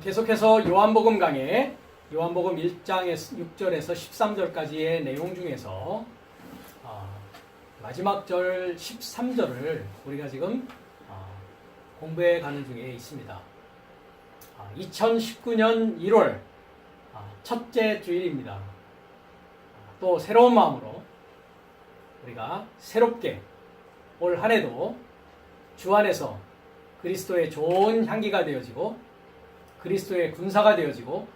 계속해서 요한복음 강의, 요한복음 1장에서 6절에서 13절까지의 내용 중에서 마지막 절 13절을 우리가 지금 공부해 가는 중에 있습니다. 2019년 1월 첫째 주일입니다. 또 새로운 마음으로 우리가 새롭게 올 한 해도 주 안에서 그리스도의 좋은 향기가 되어지고 그리스도의 군사가 되어지고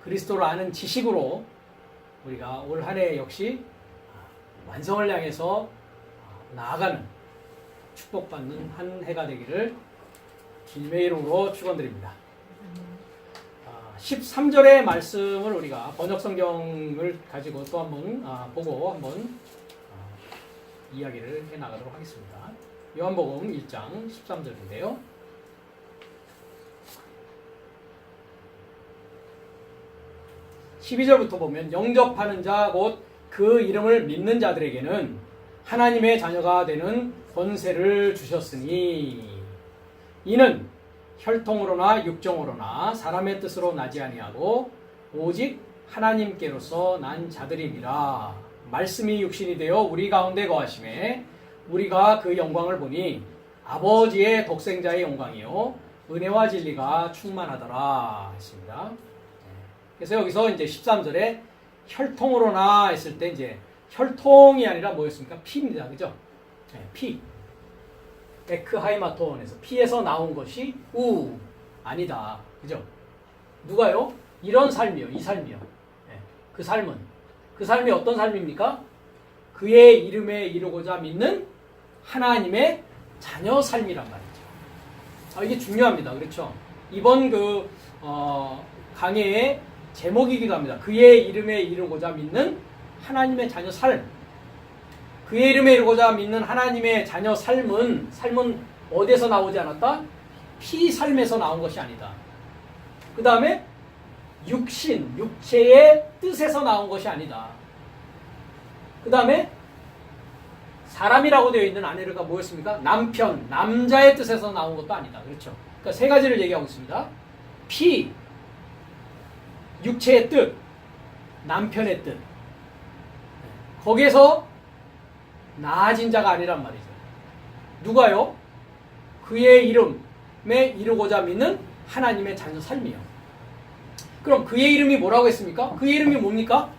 그리스도를 아는 지식으로 우리가 올 한 해 역시 완성을 향해서 나아가는 축복받는 한 해가 되기를 주님의 이름으로 축원드립니다. 13절의 말씀을 우리가 번역성경을 가지고 또 한번 보고 한번 이야기를 해나가도록 하겠습니다. 요한복음 1장 13절인데요. (12절부터) 보면 영접하는 자 곧 그 이름을 믿는 자들에게는 하나님의 자녀가 되는 권세를 주셨으니 이는 혈통으로나 육정으로나 사람의 뜻으로 나지 아니하고 오직 하나님께로서 난 자들이니라. 말씀이 육신이 되어 우리 가운데 거하심에 우리가 그 영광을 보니 아버지의 독생자의 영광이요 은혜와 진리가 충만하더라 했습니다. 그래서 여기서 이제 13절에 혈통으로나 했을 때 이제 혈통이 아니라 뭐였습니까? 피입니다. 그죠? 피. 에크하이마톤에서 피에서 나온 것이 아니다. 그죠? 누가요? 이런 삶이요. 이 삶이요. 그 삶이 어떤 삶입니까? 그의 이름에 이르고자 믿는 하나님의 자녀 삶이란 말이죠. 이게 중요합니다. 그렇죠? 이번 강해의 제목이기도 합니다. 그의 이름에 이르고자 믿는 하나님의 자녀 삶. 그의 이름에 이르고자 믿는 하나님의 자녀 삶은 어디에서 나오지 않았다? 피 삶에서 나온 것이 아니다. 그 다음에 육체의 뜻에서 나온 것이 아니다. 그 다음에 사람이라고 되어 있는 아내가 뭐였습니까? 남자의 뜻에서 나온 것도 아니다. 그렇죠? 그러니까 세 가지를 얘기하고 있습니다. 피, 육체의 뜻, 남편의 뜻. 거기에서 나아진 자가 아니란 말이죠. 누가요? 그의 이름에 이르고자 믿는 하나님의 자녀 삶이요. 그럼 그의 이름이 뭐라고 했습니까? 그의 이름이 뭡니까?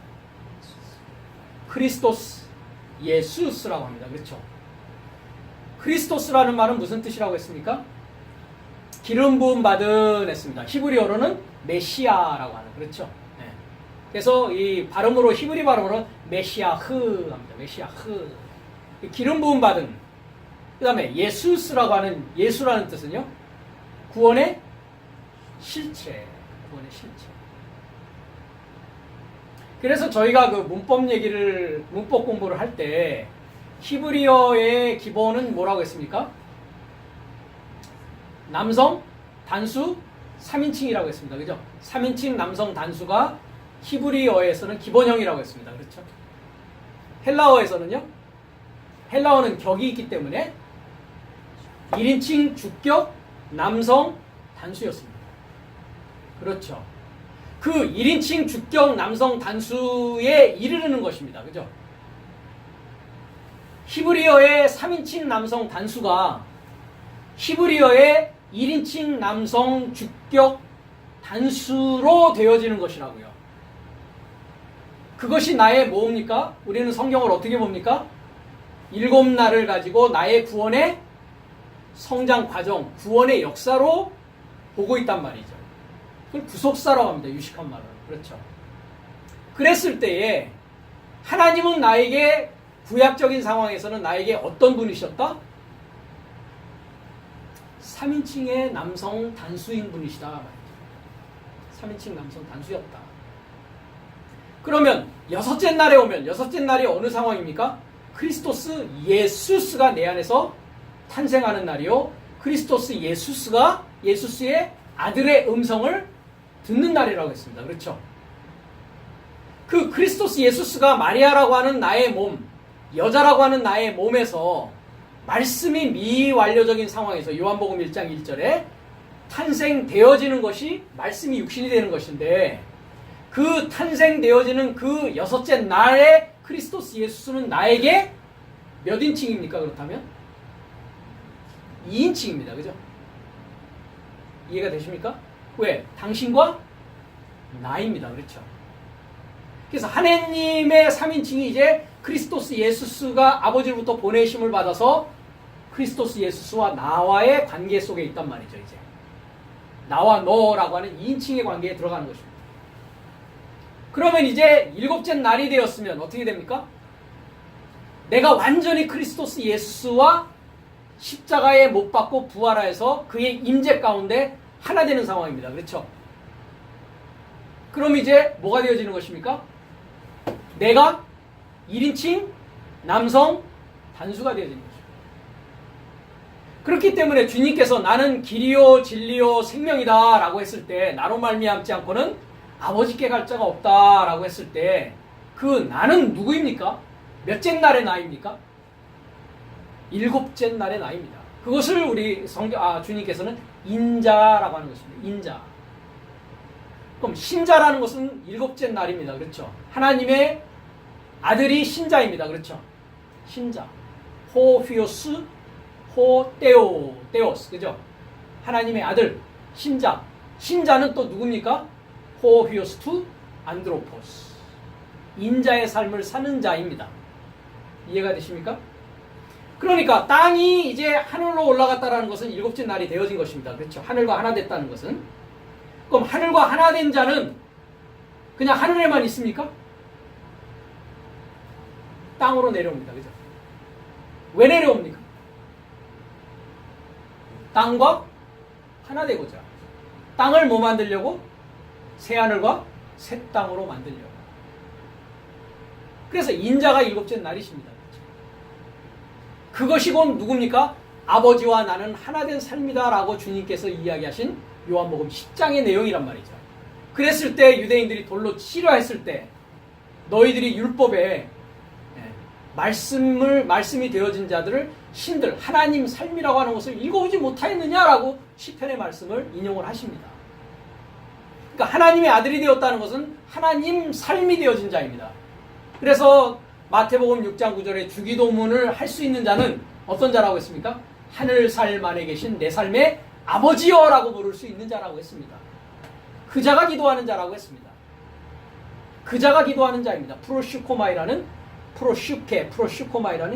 크리스토스, 예수스라고 합니다. 그렇죠? 크리스토스라는 말은 무슨 뜻이라고 했습니까? 기름 부음 받은 했습니다. 히브리어로는 메시아라고 하는, 그렇죠? 네. 그래서 이 발음으로, 히브리 발음으로 메시아흐 합니다. 메시아흐. 기름 부음 받은. 그 다음에 예수스라고 하는, 예수라는 뜻은요, 구원의 실체. 구원의 실체. 그래서 저희가 그 문법 공부를 할 때 히브리어의 기본은 뭐라고 했습니까? 남성 단수 3인칭이라고 했습니다. 그죠? 3인칭 남성 단수가 히브리어에서는 기본형이라고 했습니다. 그렇죠? 헬라어에서는요? 헬라어는 격이 있기 때문에 1인칭 주격 남성 단수였습니다. 그렇죠? 그 1인칭 주격 남성 단수에 이르는 것입니다. 그죠? 히브리어의 3인칭 남성 단수가 히브리어의 1인칭 남성 주격 단수로 되어지는 것이라고요. 그것이 나의 뭡니까? 우리는 성경을 어떻게 봅니까? 7날을 가지고 나의 구원의 성장 과정, 구원의 역사로 보고 있단 말이죠. 그걸 구속사라고 합니다. 유식한 말은. 그렇죠. 그랬을 때에 하나님은 나에게 구약적인 상황에서는 나에게 어떤 분이셨다? 3인칭의 남성 단수인 분이시다 말이죠. 3인칭 남성 단수였다. 그러면 여섯째 날에 오면, 여섯째 날이 어느 상황입니까? 크리스토스 예수스가 내 안에서 탄생하는 날이요. 크리스토스 예수스의 아들의 음성을 듣는 날이라고 했습니다. 그렇죠? 그 크리스토스 예수스가 마리아라고 하는 나의 몸, 여자라고 하는 나의 몸에서 말씀이 미완료적인 상황에서 요한복음 1장 1절에 탄생되어지는 것이 말씀이 육신이 되는 것인데, 그 탄생되어지는 그 여섯째 날에 크리스토스 예수는 나에게 몇 인칭입니까? 그렇다면 2인칭입니다. 그죠? 이해가 되십니까? 왜? 당신과 나입니다. 그렇죠? 그래서 하나님의 3인칭이 이제 크리스토스 예수스가 아버지로부터 보내심을 받아서 크리스토스 예수스와 나와의 관계 속에 있단 말이죠. 이제 나와 너라고 하는 2인칭의 관계에 들어가는 것입니다. 그러면 이제 7째 날이 되었으면 어떻게 됩니까? 내가 완전히 크리스토스 예수와 십자가에 못 박고 부활하여서 그의 임재 가운데 하나 되는 상황입니다. 그렇죠? 그럼 이제 뭐가 되어지는 것입니까? 내가 1인칭 남성 단수가 되어지는 것입니다. 그렇기 때문에 주님께서 나는 길이요 진리요 생명이다 라고 했을 때, 나로 말미암지 않고는 아버지께 갈 자가 없다 라고 했을 때, 그 나는 누구입니까? 몇째 날의 나입니까? 7째 날의 나입니다. 그것을 우리 주님께서는 인자라고 하는 것입니다. 인자. 그럼 신자라는 것은 7째 날입니다. 그렇죠? 하나님의 아들이 신자입니다. 그렇죠? 신자. 호휘오스, 호테오스. 그죠? 하나님의 아들, 신자. 신자는 또 누굽니까? 호휘오스 투 안드로포스. 인자의 삶을 사는 자입니다. 이해가 되십니까? 그러니까 땅이 이제 하늘로 올라갔다라는 것은 7째 날이 되어진 것입니다. 그렇죠? 하늘과 하나 됐다는 것은. 그럼 하늘과 하나 된 자는 그냥 하늘에만 있습니까? 땅으로 내려옵니다. 그죠? 왜 내려옵니까? 땅과 하나 되고자. 땅을 뭐 만들려고? 새 하늘과 새 땅으로 만들려고. 그래서 인자가 7째 날이십니다. 그것이 곧 누굽니까? 아버지와 나는 하나 된 삶이다 라고 주님께서 이야기하신 요한복음 10장의 내용이란 말이죠. 그랬을 때 유대인들이 돌로 치려 했을 때 너희들이 율법에 말씀이 되어진 자들을 신들, 하나님 삶이라고 하는 것을 읽어오지 못하였느냐라고 시편의 말씀을 인용을 하십니다. 그러니까 하나님의 아들이 되었다는 것은 하나님 삶이 되어진 자입니다. 그래서 마태복음 6장 9절에 주기도문을 할 수 있는 자는 어떤 자라고 했습니까? 하늘 삶 안에 계신 내 삶의 아버지여라고 부를 수 있는 자라고 했습니다. 그 자가 기도하는 자라고 했습니다. 그 자가 기도하는 자입니다. 프로슈코마이라는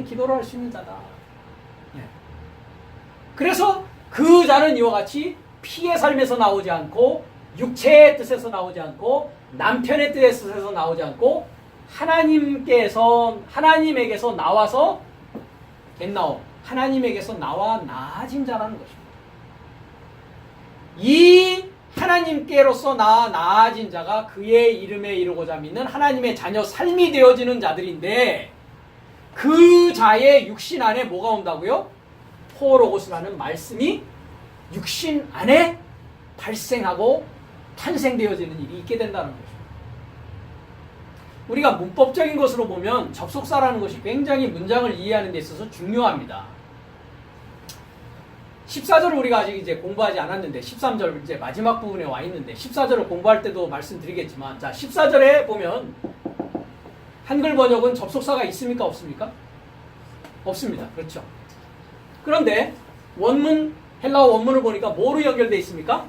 기도를 할 수 있는 자다. 그래서 그 자는 이와 같이 피의 삶에서 나오지 않고 육체의 뜻에서 나오지 않고 남편의 뜻에서 나오지 않고 하나님에게서 나와서 하나님에게서 나와 나아진 자라는 것입니다. 이 하나님께로서 나아진 자가 그의 이름에 이르고자 믿는 하나님의 자녀 삶이 되어지는 자들인데, 그 자의 육신 안에 뭐가 온다고요? 호로고스라는 말씀이 육신 안에 발생하고 탄생되어지는 일이 있게 된다는 것입니다. 우리가 문법적인 것으로 보면 접속사라는 것이 굉장히 문장을 이해하는 데 있어서 중요합니다. 14절을 우리가 아직 이제 공부하지 않았는데 13절 이제 마지막 부분에 와 있는데 14절을 공부할 때도 말씀드리겠지만, 자 14절에 보면 한글 번역은 접속사가 있습니까? 없습니까? 없습니다. 그렇죠. 그런데 헬라어 원문을 보니까 뭐로 연결되어 있습니까?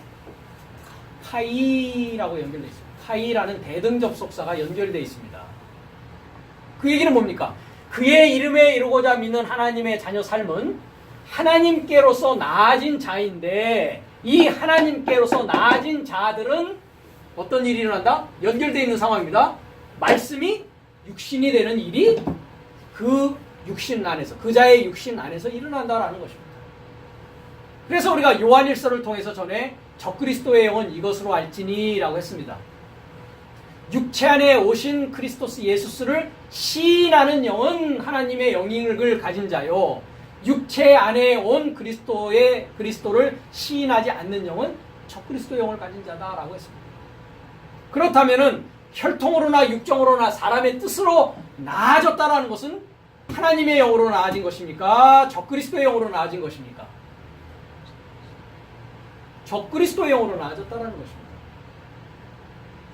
카이라고 연결되어 있습니다. 카이라는 대등 접속사가 연결되어 있습니다. 그 얘기는 뭡니까? 그의 이름에 이루고자 믿는 하나님의 자녀 삶은 하나님께로서 나아진 자인데, 이 하나님께로서 나아진 자들은 어떤 일이 일어난다? 연결되어 있는 상황입니다. 말씀이 육신이 되는 일이 그 육신 안에서, 그 자의 육신 안에서 일어난다라는 것입니다. 그래서 우리가 요한일서를 통해서 전에 적그리스도의 영은 이것으로 알지니 라고 했습니다. 육체 안에 오신 크리스토스 예수스를 시인하는 영은 하나님의 영역을 가진 자요, 육체 안에 온 그리스도를 시인하지 않는 영은 적그리스도 영을 가진 자다라고 했습니다. 그렇다면은 혈통으로나 육정으로나 사람의 뜻으로 나아졌다라는 것은 하나님의 영으로 나아진 것입니까? 적그리스도의 영으로 나아진 것입니까? 적그리스도형으로 나아졌다는 것입니다.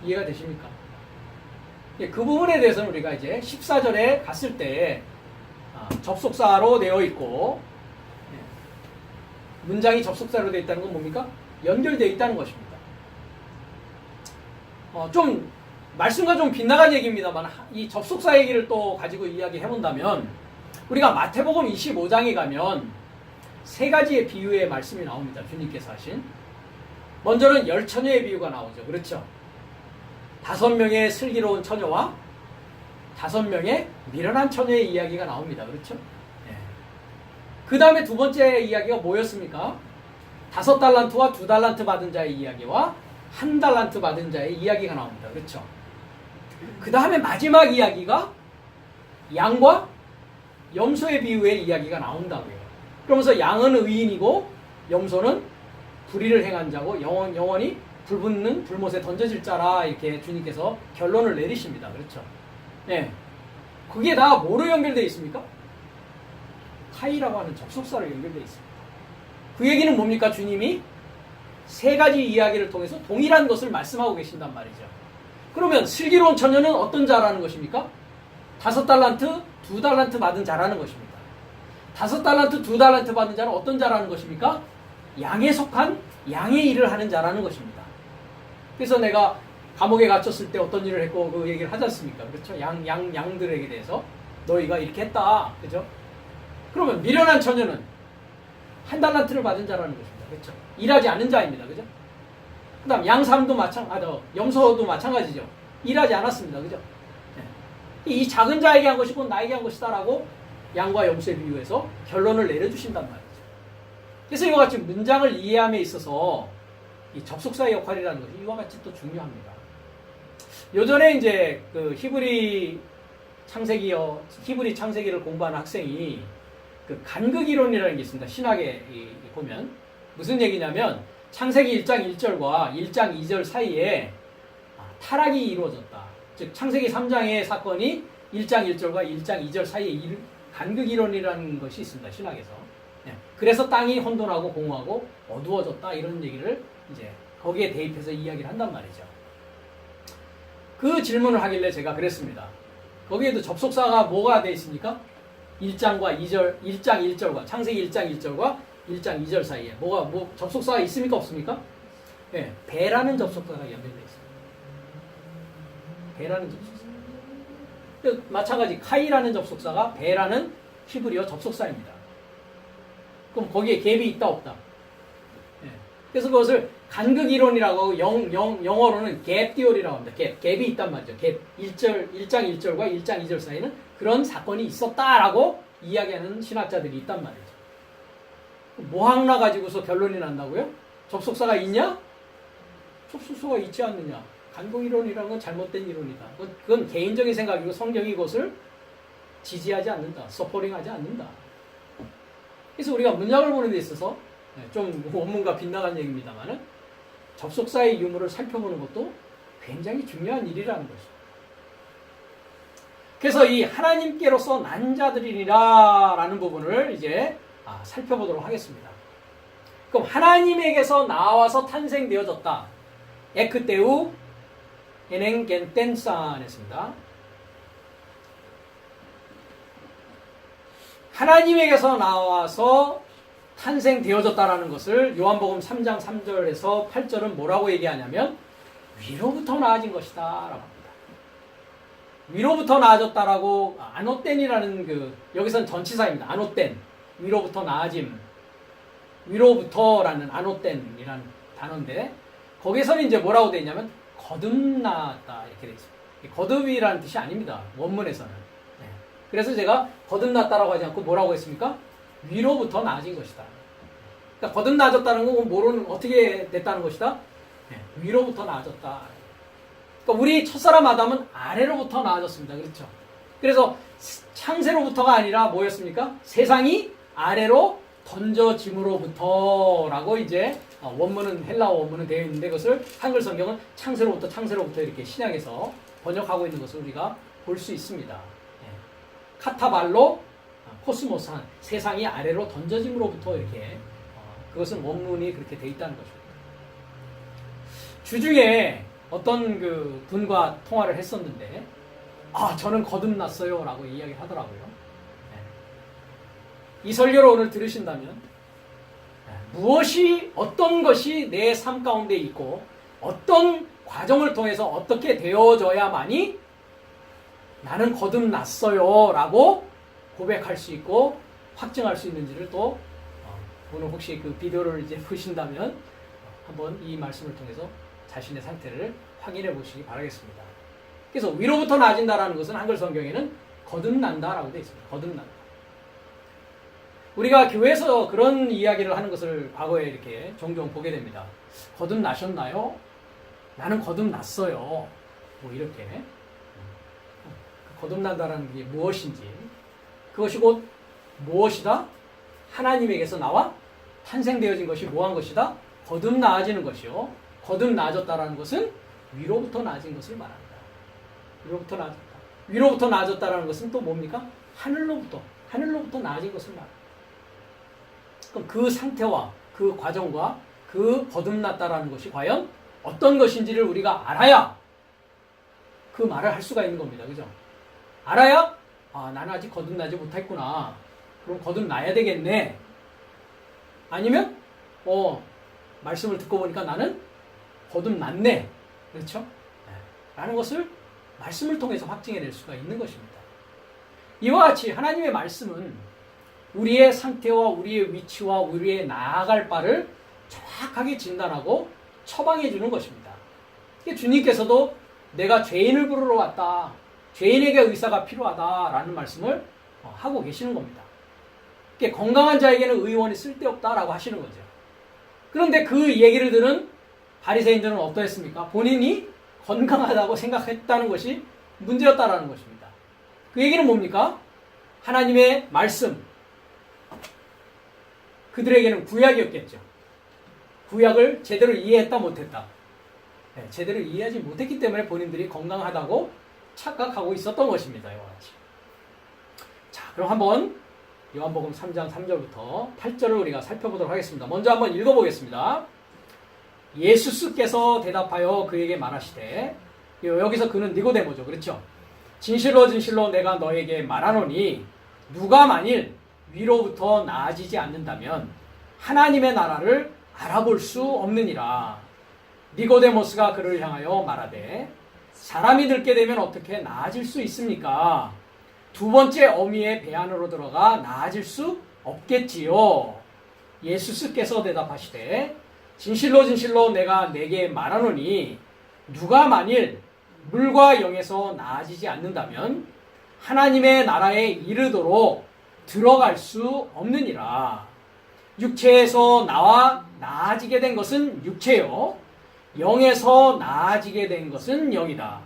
이해가 되십니까? 그 부분에 대해서는 우리가 이제 14절에 갔을 때 접속사로 되어 있고, 문장이 접속사로 되어 있다는 건 뭡니까? 연결되어 있다는 것입니다. 좀 말씀과 좀 빗나간 얘기입니다만 이 접속사 얘기를 또 가지고 이야기해 본다면, 우리가 마태복음 25장에 가면 세 가지의 비유의 말씀이 나옵니다. 주님께서 하신. 먼저는 10처녀의 비유가 나오죠. 그렇죠? 5명의 슬기로운 처녀와 5명의 미련한 처녀의 이야기가 나옵니다. 그렇죠? 네. 그 다음에 두 번째 이야기가 뭐였습니까? 5달란트와 2달란트 받은 자의 이야기와 1달란트 받은 자의 이야기가 나옵니다. 그렇죠? 그 다음에 마지막 이야기가 양과 염소의 비유의 이야기가 나온다고요. 그러면서 양은 의인이고 염소는 불의를 행한 자고 영원히 불붙는 불못에 던져질 자라, 이렇게 주님께서 결론을 내리십니다. 그렇죠? 네. 그게 다 뭐로 연결되어 있습니까? 카이라고 하는 접속사로 연결되어 있습니다. 그 얘기는 뭡니까? 주님이 세 가지 이야기를 통해서 동일한 것을 말씀하고 계신단 말이죠. 그러면 슬기로운 처녀는 어떤 자라는 것입니까? 5달란트, 2달란트 받은 자라는 것입니다. 5달란트, 2달란트 받은 자는 어떤 자라는 것입니까? 양에 속한 양의 일을 하는 자라는 것입니다. 그래서 내가 감옥에 갇혔을 때 어떤 일을 했고 그 얘기를 하지 않습니까? 그렇죠? 양들에게 대해서 너희가 이렇게 했다. 그죠? 그러면 미련한 처녀는 1달란트를 받은 자라는 것입니다. 그렇죠? 일하지 않는 자입니다. 그죠? 그 다음 양삼도 염소도 마찬가지죠. 일하지 않았습니다. 그죠? 네. 이 작은 자에게 한 것이 곧 나에게 한 것이다 라고 양과 염소에 비유해서 결론을 내려주신단 말이죠. 그래서 이와 같이 문장을 이해함에 있어서 이 접속사의 역할이라는 것이 이와 같이 또 중요합니다. 요전에 이제 그 히브리 창세기를 공부하는 학생이 그 간극 이론이라는 게 있습니다. 신학에 보면 무슨 얘기냐면 창세기 1장 1절과 1장 2절 사이에 타락이 이루어졌다. 즉 창세기 3장의 사건이 1장 1절과 1장 2절 사이에 간극 이론이라는 것이 있습니다. 신학에서. 그래서 땅이 혼돈하고 공허하고 어두워졌다, 이런 얘기를 이제 거기에 대입해서 이야기를 한단 말이죠. 그 질문을 하길래 제가 그랬습니다. 거기에도 접속사가 뭐가 되어 있습니까? 1장 1절과 창세기 1장 1절과 1장 2절 사이에 접속사가 있습니까? 없습니까? 네, 배라는 접속사가 연결되어 있습니다. 배라는 접속사. 마찬가지 카이라는 접속사가 배라는 히브리어 접속사입니다. 그럼 거기에 갭이 있다 없다? 네. 그래서 그것을 간극 이론이라고 하고 영어로는 갭 디오리라고 합니다. 갭이 있단 말이죠. 갭 1장 1절과 1장 2절 사이는 그런 사건이 있었다라고 이야기하는 신학자들이 있단 말이죠. 뭐 하나 가지고서 결론이 난다고요? 접속사가 있냐? 접속사가 있지 않느냐? 간극 이론이라는 건 잘못된 이론이다. 그건 개인적인 생각이고 성경이 그것을 지지하지 않는다. 서포링하지 않는다. 그래서 우리가 문장을 보는 데 있어서 좀 원문과 빗나간 얘기입니다만은 접속사의 유무를 살펴보는 것도 굉장히 중요한 일이라는 것이죠. 그래서 이 하나님께로서 난 자들이니라 라는 부분을 이제 살펴보도록 하겠습니다. 그럼 하나님에게서 나와서 탄생되어졌다. 에크테우 에넨겐텐산 했습니다. 하나님에게서 나와서 탄생되어졌다라는 것을 요한복음 3장 3절에서 8절은 뭐라고 얘기하냐면 위로부터 나아진 것이다 라고 합니다. 위로부터 나아졌다라고 아노텐이라는 여기서는 전치사입니다. 아노텐, 위로부터 나아짐, 위로부터라는 아노텐이라는 단어인데 거기서는 이제 뭐라고 되어 있냐면 거듭났다 이렇게 되어 있습니다. 거듭이라는 뜻이 아닙니다. 원문에서는. 네. 그래서 제가 거듭났다라고 하지 않고 뭐라고 했습니까? 위로부터 나아진 것이다. 그러니까 거듭나아졌다는 건 어떻게 됐다는 것이다? 네. 위로부터 나아졌다. 그러니까 우리 첫사람 아담은 아래로부터 나아졌습니다. 그렇죠? 그래서 창세로부터가 아니라 뭐였습니까? 세상이 아래로 던져짐으로부터라고 이제 원문은 헬라어 원문은 되어 있는데 그것을 한글 성경은 창세로부터 이렇게 신약에서 번역하고 있는 것을 우리가 볼 수 있습니다. 네. 카타발로 코스모스 세상이 아래로 던져짐으로부터 이렇게 그것은 원문이 그렇게 되어 있다는 것입니다. 주중에 어떤 그 분과 통화를 했었는데, 저는 거듭났어요 라고 이야기를 하더라고요. 이 설교를 오늘 들으신다면 어떤 것이 내 삶 가운데 있고 어떤 과정을 통해서 어떻게 되어져야만이 나는 거듭났어요 라고 고백할 수 있고 확증할 수 있는지를 또 오늘 혹시 그 비디오를 이제 보신다면 한번 이 말씀을 통해서 자신의 상태를 확인해 보시기 바라겠습니다. 그래서 위로부터 나아진다라는 것은 한글 성경에는 거듭난다라고 되어 있습니다. 거듭난다. 우리가 교회에서 그런 이야기를 하는 것을 과거에 이렇게 종종 보게 됩니다. 거듭나셨나요? 나는 거듭났어요. 뭐 이렇게. 거듭난다라는 게 무엇인지, 그것이 곧 무엇이다? 하나님에게서 나와 탄생되어진 것이 뭐한 것이다? 거듭 나아지는 것이요. 거듭 나아졌다라는 것은 위로부터 나아진 것을 말합니다. 위로부터 나아졌다. 위로부터 나아졌다라는 것은 또 뭡니까? 하늘로부터 나아진 것을 말합니다. 그럼 그 상태와 그 과정과 그 거듭났다라는 것이 과연 어떤 것인지를 우리가 알아야 그 말을 할 수가 있는 겁니다. 그죠? 알아야 나는 아직 거듭나지 못했구나. 그럼 거듭나야 되겠네. 아니면 말씀을 듣고 보니까 나는 거듭났네. 그렇죠? 라는 것을 말씀을 통해서 확증해낼 수가 있는 것입니다. 이와 같이 하나님의 말씀은 우리의 상태와 우리의 위치와 우리의 나아갈 바를 정확하게 진단하고 처방해 주는 것입니다. 주님께서도 내가 죄인을 부르러 왔다. 죄인에게 의사가 필요하다라는 말씀을 하고 계시는 겁니다. 건강한 자에게는 의원이 쓸데없다라고 하시는 거죠. 그런데 그 얘기를 들은 바리새인들은 어떠했습니까? 본인이 건강하다고 생각했다는 것이 문제였다라는 것입니다. 그 얘기는 뭡니까? 하나님의 말씀, 그들에게는 구약이었겠죠. 구약을 제대로 이해했다 못했다. 제대로 이해하지 못했기 때문에 본인들이 건강하다고 착각하고 있었던 것입니다. 이와 같이. 자, 그럼 한번 요한복음 3장 3절부터 8절을 우리가 살펴보도록 하겠습니다. 먼저 한번 읽어보겠습니다. 예수께서 대답하여 그에게 말하시되, 여기서 그는 니고데모죠. 그렇죠? 진실로 진실로 내가 너에게 말하노니 누가 만일 위로부터 나아지지 않는다면 하나님의 나라를 알아볼 수 없느니라. 니고데모스가 그를 향하여 말하되, 사람이 늙게 되면 어떻게 나아질 수 있습니까? 두 번째 어미의 배 안으로 들어가 나아질 수 없겠지요. 예수께서 대답하시되, 진실로 진실로 내가 내게 말하노니 누가 만일 물과 영에서 나아지지 않는다면 하나님의 나라에 이르도록 들어갈 수 없느니라. 육체에서 나와 나아지게 된 것은 육체요, 영에서 나아지게 된 것은 영이다.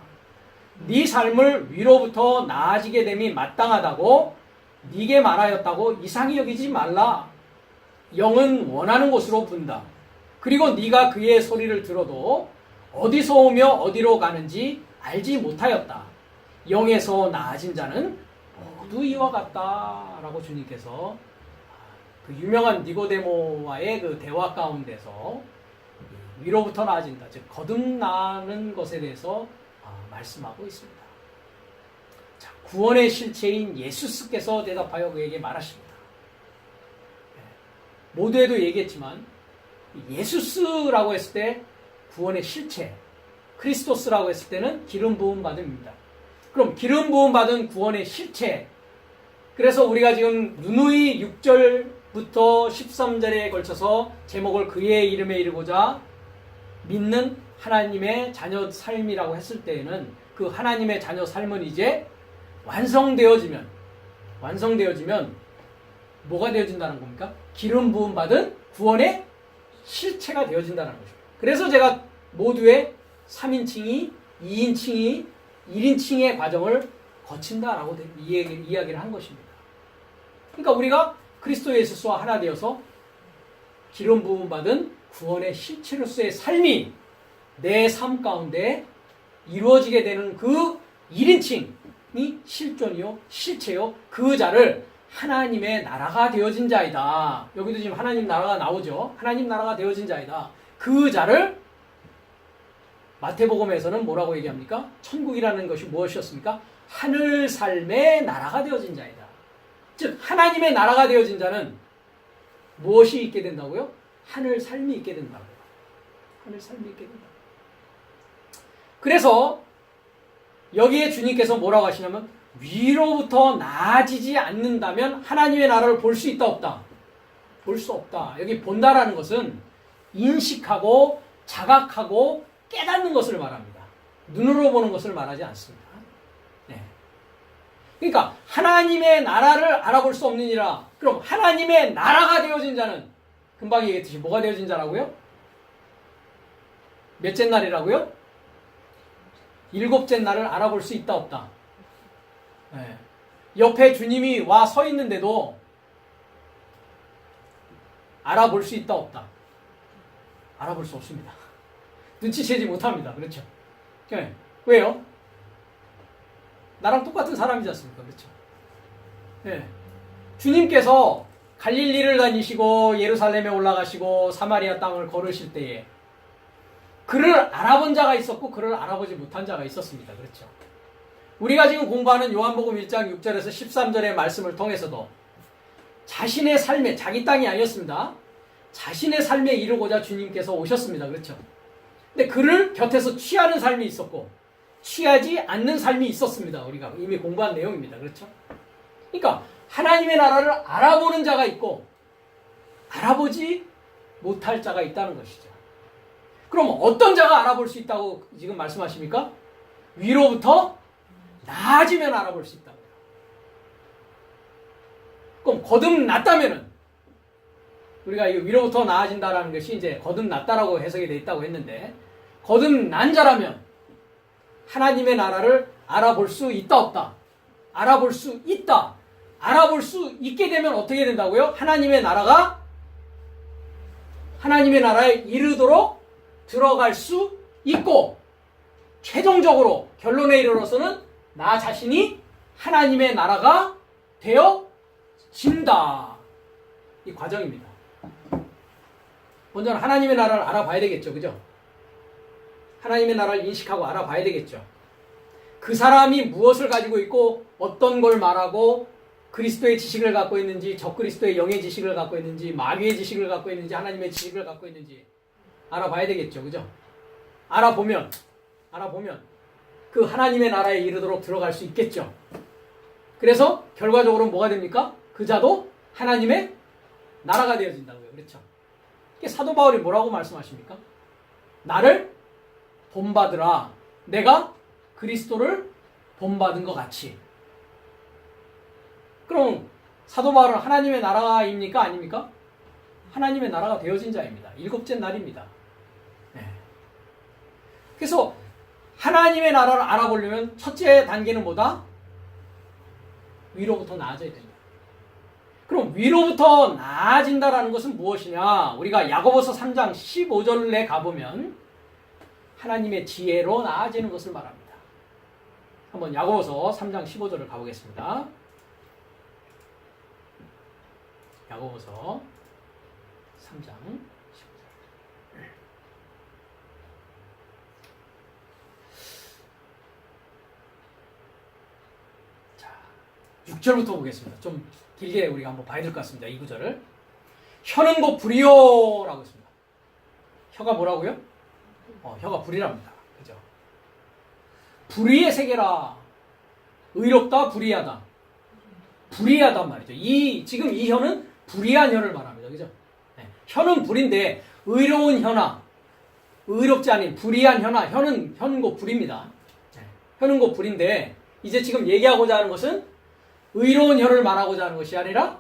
네 삶을 위로부터 나아지게 됨이 마땅하다고 네게 말하였다고 이상히 여기지 말라. 영은 원하는 곳으로 분다. 그리고 네가 그의 소리를 들어도 어디서 오며 어디로 가는지 알지 못하였다. 영에서 나아진 자는 모두 이와 같다라고 주님께서 그 유명한 니고데모와의 그 대화 가운데서 위로부터 나아진다, 즉 거듭나는 것에 대해서 말씀하고 있습니다. 자, 구원의 실체인 예수께서 대답하여 그에게 말하십니다. 모두에도 얘기했지만 예수스라고 했을 때 구원의 실체, 크리스토스라고 했을 때는 기름 부음 받음입니다. 그럼 기름 부음 받은 구원의 실체, 그래서 우리가 지금 누누이 6절부터 13절에 걸쳐서 제목을 그의 이름에 이르고자 믿는 하나님의 자녀 삶이라고 했을 때에는 그 하나님의 자녀 삶은 이제 완성되어지면 뭐가 되어진다는 겁니까? 기름 부음 받은 구원의 실체가 되어진다는 것입니다. 그래서 제가 모두의 3인칭이 2인칭이 1인칭의 과정을 거친다라고 이야기를 한 것입니다. 그러니까 우리가 그리스도 예수와 하나 되어서 기름 부음 받은 구원의 실체로서의 삶이 내 삶 가운데 이루어지게 되는 그 1인칭이 실존이요, 실체요, 그 자를 하나님의 나라가 되어진 자이다. 여기도 지금 하나님 나라가 나오죠. 하나님 나라가 되어진 자이다. 그 자를 마태복음에서는 뭐라고 얘기합니까? 천국이라는 것이 무엇이었습니까? 하늘 삶의 나라가 되어진 자이다. 즉 하나님의 나라가 되어진 자는 무엇이 있게 된다고요? 하늘 삶이 있게 된다고요. 하늘 삶이 있게 된다. 그래서 여기에 주님께서 뭐라고 하시냐면 위로부터 나아지지 않는다면 하나님의 나라를 볼 수 있다 없다? 볼 수 없다. 여기 본다라는 것은 인식하고 자각하고 깨닫는 것을 말합니다. 눈으로 보는 것을 말하지 않습니다. 네. 그러니까 하나님의 나라를 알아볼 수 없느니라. 그럼 하나님의 나라가 되어진 자는 금방 얘기했듯이 뭐가 되어진 자라고요? 몇째 날이라고요? 7째 날을 알아볼 수 있다 없다? 네. 옆에 주님이 와 서 있는데도 알아볼 수 있다 없다? 알아볼 수 없습니다. 눈치채지 못합니다. 그렇죠? 네. 왜요? 나랑 똑같은 사람이지 않습니까? 그렇죠? 네. 주님께서 갈릴리를 다니시고 예루살렘에 올라가시고 사마리아 땅을 걸으실 때에 그를 알아본 자가 있었고 그를 알아보지 못한 자가 있었습니다. 그렇죠? 우리가 지금 공부하는 요한복음 1장 6절에서 13절의 말씀을 통해서도 자신의 삶에, 자기 땅이 아니었습니다. 자신의 삶에 이르고자 주님께서 오셨습니다. 그렇죠? 근데 그를 곁에서 취하는 삶이 있었고 취하지 않는 삶이 있었습니다. 우리가 이미 공부한 내용입니다. 그렇죠? 그러니까 하나님의 나라를 알아보는 자가 있고 알아보지 못할 자가 있다는 것이죠. 그럼 어떤 자가 알아볼 수 있다고 지금 말씀하십니까? 위로부터 나아지면 알아볼 수 있다고요. 그럼 거듭났다면은 우리가 이 위로부터 나아진다라는 것이 이제 거듭났다라고 해석이 되어 있다고 했는데 거듭난 자라면 하나님의 나라를 알아볼 수 있다 없다? 알아볼 수 있다. 알아볼 수 있게 되면 어떻게 된다고요? 하나님의 나라에 이르도록 들어갈 수 있고 최종적으로 결론에 이르러서는 나 자신이 하나님의 나라가 되어진다. 이 과정입니다. 먼저는 하나님의 나라를 알아봐야 되겠죠. 그죠? 하나님의 나라를 인식하고 알아봐야 되겠죠. 그 사람이 무엇을 가지고 있고 어떤 걸 말하고 그리스도의 지식을 갖고 있는지 적그리스도의 영의 지식을 갖고 있는지 마귀의 지식을 갖고 있는지 하나님의 지식을 갖고 있는지 알아봐야 되겠죠. 그죠? 알아보면 그 하나님의 나라에 이르도록 들어갈 수 있겠죠. 그래서 결과적으로 뭐가 됩니까? 그 자도 하나님의 나라가 되어진다고요. 그렇죠? 사도 바울이 뭐라고 말씀하십니까? 나를 본받으라. 내가 그리스도를 본받은 것 같이. 그럼 사도 바울은 하나님의 나라입니까? 아닙니까? 하나님의 나라가 되어진 자입니다. 7째 날입니다. 네. 그래서 하나님의 나라를 알아보려면 첫째 단계는 뭐다? 위로부터 나아져야 된다. 그럼 위로부터 나아진다라는 것은 무엇이냐? 우리가 야고보서 3장 15절에 가보면 하나님의 지혜로 나아지는 것을 말합니다. 한번 야고보서 3장 15절을 가보겠습니다. 야고보서 3장 15절. 자, 6절부터 보겠습니다. 좀 길게 우리가 한번 봐야 될 것 같습니다. 이 구절을. 혀는 곧 불이요라고 했습니다. 혀가 뭐라고요? 혀가 불이랍니다. 그죠? 불의의 세계라. 의롭다, 불의하다. 불의하단 말이죠. 지금 이 혀는 불의한 혀를 말합니다. 그죠? 네. 혀는 불인데 의로운 혀나 의롭지 않은 불의한 혀나 혀는 곧 불입니다. 네. 혀는 곧 불인데 이제 지금 얘기하고자 하는 것은 의로운 혀를 말하고자 하는 것이 아니라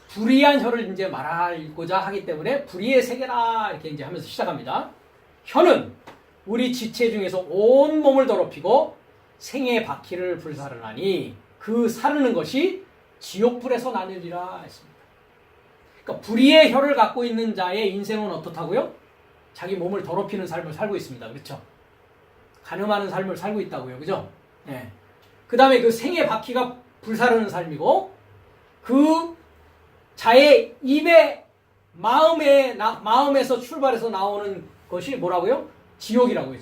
불의한 혀를 이제 말하고자 하기 때문에 불의의 세계라 이렇게 이제 하면서 시작합니다. 혀는 우리 지체 중에서 온 몸을 더럽히고 생의 바퀴를 불사르나니 그 사르는 것이 지옥불에서 나느니라 했습니다. 그러니까 불의의 혀를 갖고 있는 자의 인생은 어떻다고요? 자기 몸을 더럽히는 삶을 살고 있습니다. 그렇죠? 간음하는 삶을 살고 있다고요. 그죠? 네. 그 다음에 그 생의 바퀴가 불사르는 삶이고 그 자의 입에 마음에서 출발해서 나오는 것이 뭐라고요? 지옥이라고요.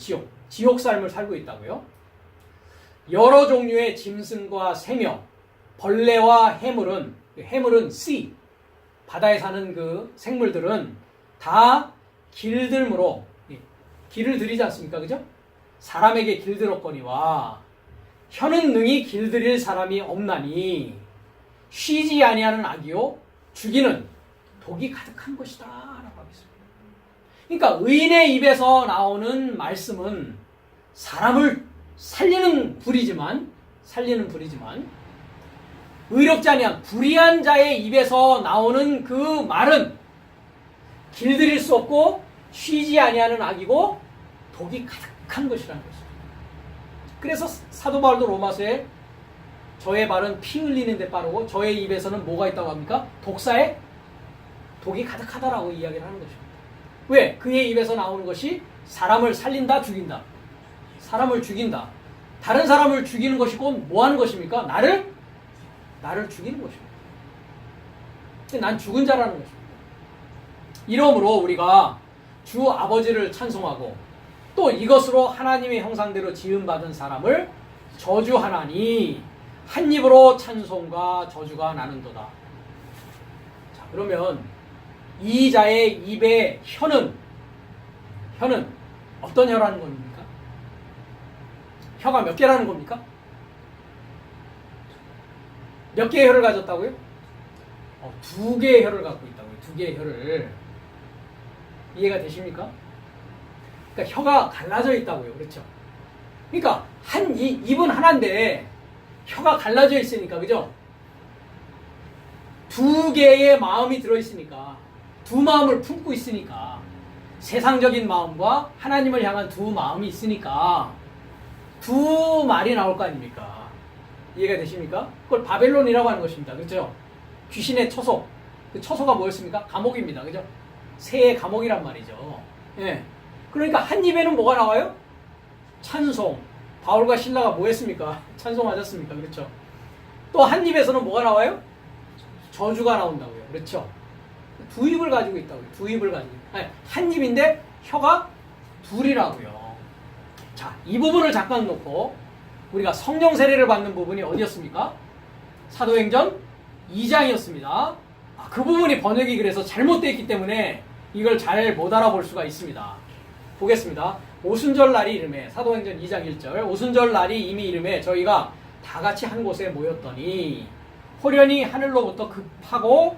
지옥 삶을 살고 있다고요. 여러 종류의 짐승과 새며 벌레와 해물은 sea, 바다에 사는 그 생물들은 다 길들므로, 길을 들이지 않습니까? 그죠? 사람에게 길들었거니와 혀는 능히 길들일 사람이 없나니 쉬지 아니하는 악이요 죽이는 독이 가득한 것이다 라고 하겠습니다. 그러니까 의인의 입에서 나오는 말씀은 사람을 살리는 불이지만 의롭지 아니한 불의한 자의 입에서 나오는 그 말은 길들일 수 없고 쉬지 아니하는 악이고 독이 가득한 것이라는 것입니다. 그래서 사도 바울도 로마서에 저의 발은 피 흘리는 데 빠르고 저의 입에서는 뭐가 있다고 합니까? 독사의 독이 가득하다라고 이야기를 하는 것입니다. 왜? 그의 입에서 나오는 것이 사람을 살린다, 죽인다. 사람을 죽인다. 다른 사람을 죽이는 것이고 뭐 하는 것입니까? 나를 죽이는 것입니다. 난 죽은 자라는 것입니다. 이러므로 우리가 주 아버지를 찬송하고 또 이것으로 하나님의 형상대로 지음받은 사람을 저주하나니 한 입으로 찬송과 저주가 나는도다. 자, 그러면 이 자의 입의 혀는 어떤 혀라는 겁니까? 혀가 몇 개라는 겁니까? 몇 개의 혀를 가졌다고요? 2개의 혀를 갖고 있다고요. 2개의 혀를. 이해가 되십니까? 그러니까 혀가 갈라져 있다고요. 그렇죠? 그러니까 입은 하나인데 혀가 갈라져 있으니까, 그죠? 2개의 마음이 들어있으니까, 2 마음을 품고 있으니까, 세상적인 마음과 하나님을 향한 2 마음이 있으니까 2 말이 나올 거 아닙니까? 이해가 되십니까? 그걸 바벨론이라고 하는 것입니다. 그렇죠? 귀신의 처소. 그 처소가 뭐였습니까? 감옥입니다. 그죠? 새의 감옥이란 말이죠. 예. 그러니까 한 입에는 뭐가 나와요? 찬송. 바울과 신라가 뭐 했습니까? 찬송하셨습니까? 그렇죠? 또 한 입에서는 뭐가 나와요? 저주가 나온다고요. 그렇죠? 2 입을 가지고 있다고요. 2 입을 가지고. 아니, 한 입인데 혀가 2이라고요. 자, 이 부분을 잠깐 놓고 우리가 성령 세례를 받는 부분이 어디였습니까? 사도행전 2장이었습니다. 그 부분이 번역이 그래서 잘못되어 있기 때문에 이걸 잘 못 알아볼 수가 있습니다. 보겠습니다. 오순절 날이 이름에, 사도행전 2장 1절, 오순절 날이 이미 이름에 저희가 다 같이 한 곳에 모였더니 호련히 하늘로부터 급하고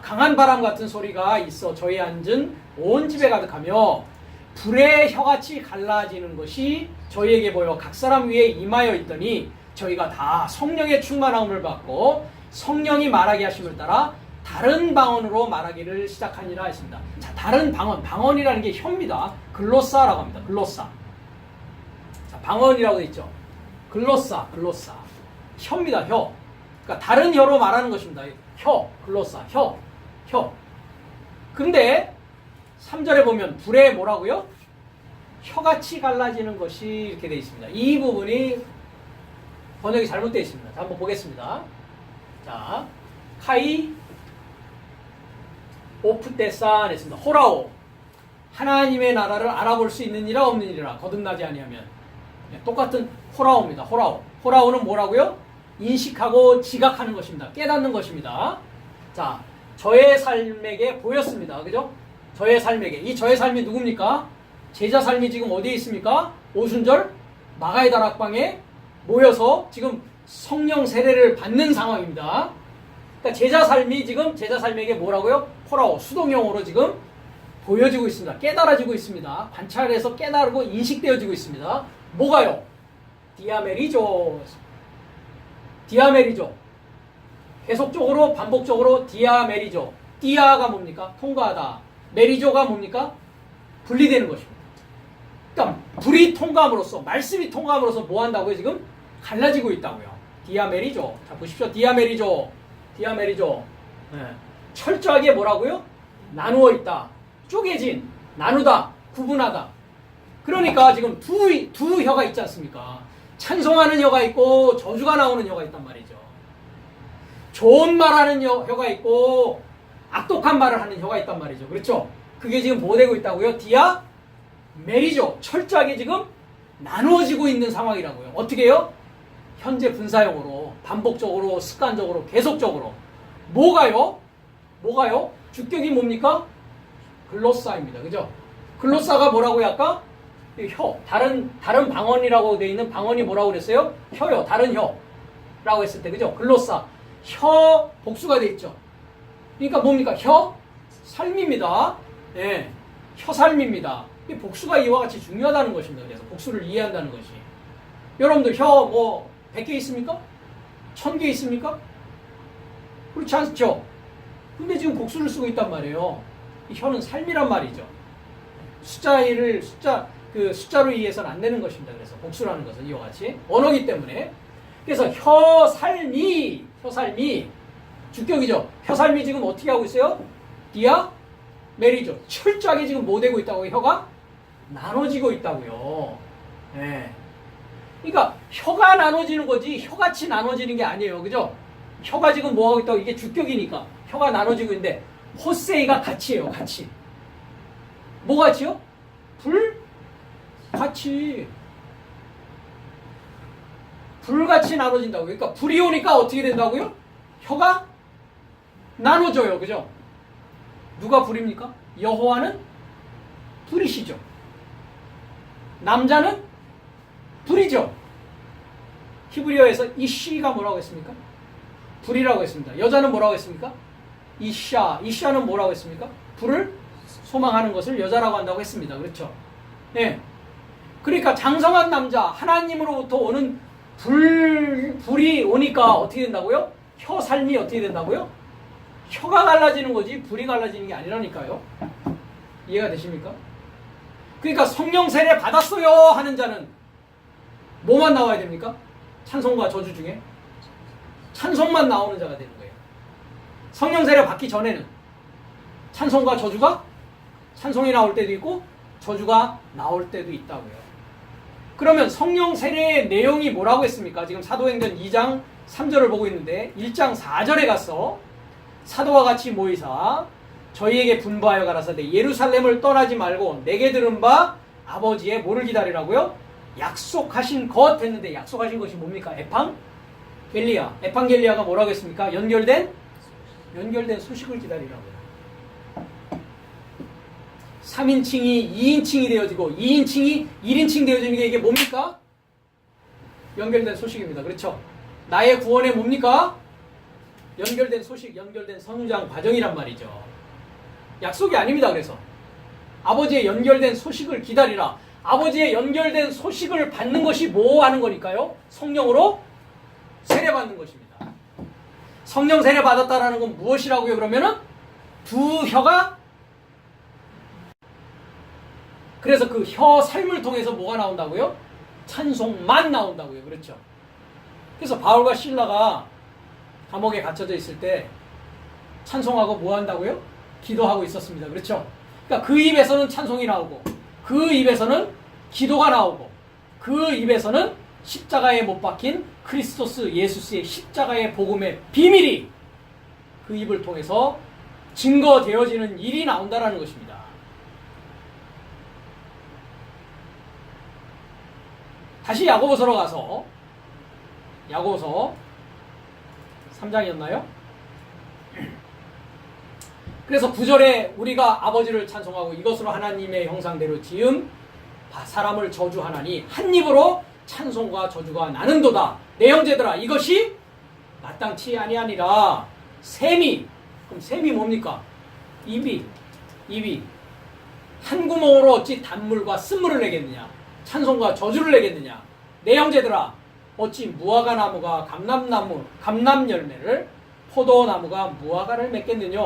강한 바람 같은 소리가 있어 저희 앉은 온 집에 가득하며 불의 혀같이 갈라지는 것이 저희에게 보여 각 사람 위에 임하여 있더니 저희가 다 성령의 충만함을 받고 성령이 말하게 하심을 따라 다른 방언으로 말하기를 시작하니라 했습니다. 자, 다른 방언이라는 게 혀입니다. 글로사라고 합니다. 글로사. 자, 방언이라고 돼 있죠. 글로사. 혀입니다. 혀. 그러니까 다른 혀로 말하는 것입니다. 혀, 글로사, 혀. 근데 3절에 보면 불에 뭐라고요? 혀같이 갈라지는 것이 이렇게 되어 있습니다. 이 부분이 번역이 잘못되어 있습니다. 자, 한번 보겠습니다. 자, 카이 오프테산 했습니다. 호라오. 하나님의 나라를 알아볼 수 있느니라 없느니라. 거듭나지 아니하면. 똑같은 호라오입니다. 호라오는 뭐라고요? 인식하고 지각하는 것입니다. 깨닫는 것입니다. 자, 저의 삶에게 보였습니다. 그죠? 저의 삶에게. 이 저의 삶이 누굽니까? 제자 삶이 지금 어디에 있습니까? 오순절 마가의 다락방에 모여서 지금 성령 세례를 받는 상황입니다. 그러니까 제자 삶이 지금 제자 삶에게 뭐라고요? 호라오, 수동형으로 지금 보여지고 있습니다. 깨달아지고 있습니다. 관찰해서 깨달고 인식되어지고 있습니다. 뭐가요? 디아메리조. 계속적으로 반복적으로 디아메리조. 디아가 뭡니까? 통과하다. 메리조가 뭡니까? 분리되는 것입니다. 그러니까 불이 통과함으로써, 말씀이 통과함으로써 뭐 한다고요? 지금 갈라지고 있다고요. 디아메리조. 자, 보십시오. 디아메리조. 네. 철저하게 뭐라고요? 나누어 있다. 쪼개진, 나누다, 구분하다. 그러니까 지금 두 혀가 있지 않습니까? 찬송하는 혀가 있고 저주가 나오는 혀가 있단 말이죠. 좋은 말하는 혀가 있고 악독한 말을 하는 혀가 있단 말이죠. 그렇죠? 그게 지금 뭐 되고 있다고요? 메리죠. 철저하게 지금 나누어지고 있는 상황이라고요. 어떻게 해요? 현재 분사형으로 반복적으로 습관적으로 계속적으로 뭐가요? 주격이 뭡니까? 글로사입니다. 그죠? 글로사가 뭐라고요? 아까 혀 다른 방언이라고 되어 있는 방언이 뭐라고 그랬어요? 혀요. 다른 혀라고 했을 때 그죠? 글로사 혀 복수가 되어 있죠. 그러니까 뭡니까? 혀 삶입니다. 예, 혀 삶입니다. 이 복수가 이와 같이 중요하다는 것입니다. 그래서 복수를 이해한다는 것이. 여러분들 혀 뭐 100개 있습니까? 1000개 있습니까? 그렇지 않죠? 근데 지금 복수를 쓰고 있단 말이에요. 이 혀는 삶이란 말이죠. 숫자로 이해해서는 안 되는 것입니다. 그래서 복수라는 것은 이와 같이 언어기 때문에. 그래서 혀 삶이 주격이죠. 혀 삶이 지금 어떻게 하고 있어요? 디아 메리죠. 철저하게 지금 뭐 되고 있다고요? 혀가 나눠지고 있다고요. 네. 그러니까 혀가 나눠지는 거지 혀같이 나눠지는 게 아니에요. 그죠? 혀가 지금 뭐 하고 있다고? 이게 주격이니까 혀가 나눠지고 있는데 호세이가 같이예요. 같이. 뭐 같이요? 같이. 불같이 나눠진다고. 그러니까 불이 오니까 어떻게 된다고요? 혀가 나눠져요. 그죠? 누가 불입니까? 여호와는 불이시죠. 남자는 불이죠. 히브리어에서 이시가 뭐라고 했습니까? 불이라고 했습니다. 여자는 뭐라고 했습니까? 이샤는 뭐라고 했습니까? 불을 소망하는 것을 여자라고 한다고 했습니다. 그렇죠? 예. 그러니까 장성한 남자, 하나님으로부터 오는 불이 오니까 어떻게 된다고요? 혀 삶이 어떻게 된다고요? 혀가 갈라지는 거지 불이 갈라지는 게 아니라니까요. 이해가 되십니까? 그러니까 성령 세례 받았어요 하는 자는 뭐만 나와야 됩니까? 찬송과 저주 중에 찬송만 나오는 자가 되는 거예요. 성령 세례 받기 전에는 찬송과 저주가 찬송이 나올 때도 있고 저주가 나올 때도 있다고요. 그러면 성령 세례의 내용이 뭐라고 했습니까? 지금 사도행전 2장 3절을 보고 있는데 1장 4절에 가서 사도와 같이 모이사 저희에게 분부하여 가라사대 예루살렘을 떠나지 말고 내게 들은 바 아버지의 뭐를 기다리라고요? 약속하신 것 했는데 약속하신 것이 뭡니까? 에판겔리아가 뭐라고 했습니까? 연결된 소식을 기다리라고요. 3인칭이 2인칭이 되어지고 2인칭이 1인칭 되어지는 게 이게 뭡니까? 연결된 소식입니다. 그렇죠? 나의 구원에 뭡니까? 연결된 소식, 연결된 성장 과정이란 말이죠. 약속이 아닙니다. 그래서 아버지의 연결된 소식을 기다리라. 아버지의 연결된 소식을 받는 것이 뭐 하는 거니까요? 성령으로 세례받는 것입니다. 성령 세례 받았다라는 건 무엇이라고요? 그러면은 두 혀가 그래서 그 혀 삶을 통해서 뭐가 나온다고요? 찬송만 나온다고요. 그렇죠? 그래서 바울과 실라가 감옥에 갇혀져 있을 때 찬송하고 뭐 한다고요? 기도하고 있었습니다. 그렇죠? 그러니까 그 입에서는 찬송이 나오고 그 입에서는 기도가 나오고 그 입에서는 십자가에 못 박힌 크리스토스 예수스의 십자가의 복음의 비밀이 그 입을 통해서 증거되어지는 일이 나온다는 것입니다. 다시 야고보서로 가서 야고보서 3장이었나요? 그래서 9절에 우리가 아버지를 찬송하고 이것으로 하나님의 형상대로 지은 사람을 저주하나니 한 입으로 찬송과 저주가 나는도다. 내 형제들아 이것이 마땅치 아니하니라. 셈이 그럼 셈이 뭡니까? 입이 한 구멍으로 어찌 단물과 쓴물을 내겠느냐? 찬송과 저주를 내겠느냐? 내 형제들아 어찌 무화과 나무가 감람 열매를 포도나무가 무화과를 맺겠느냐?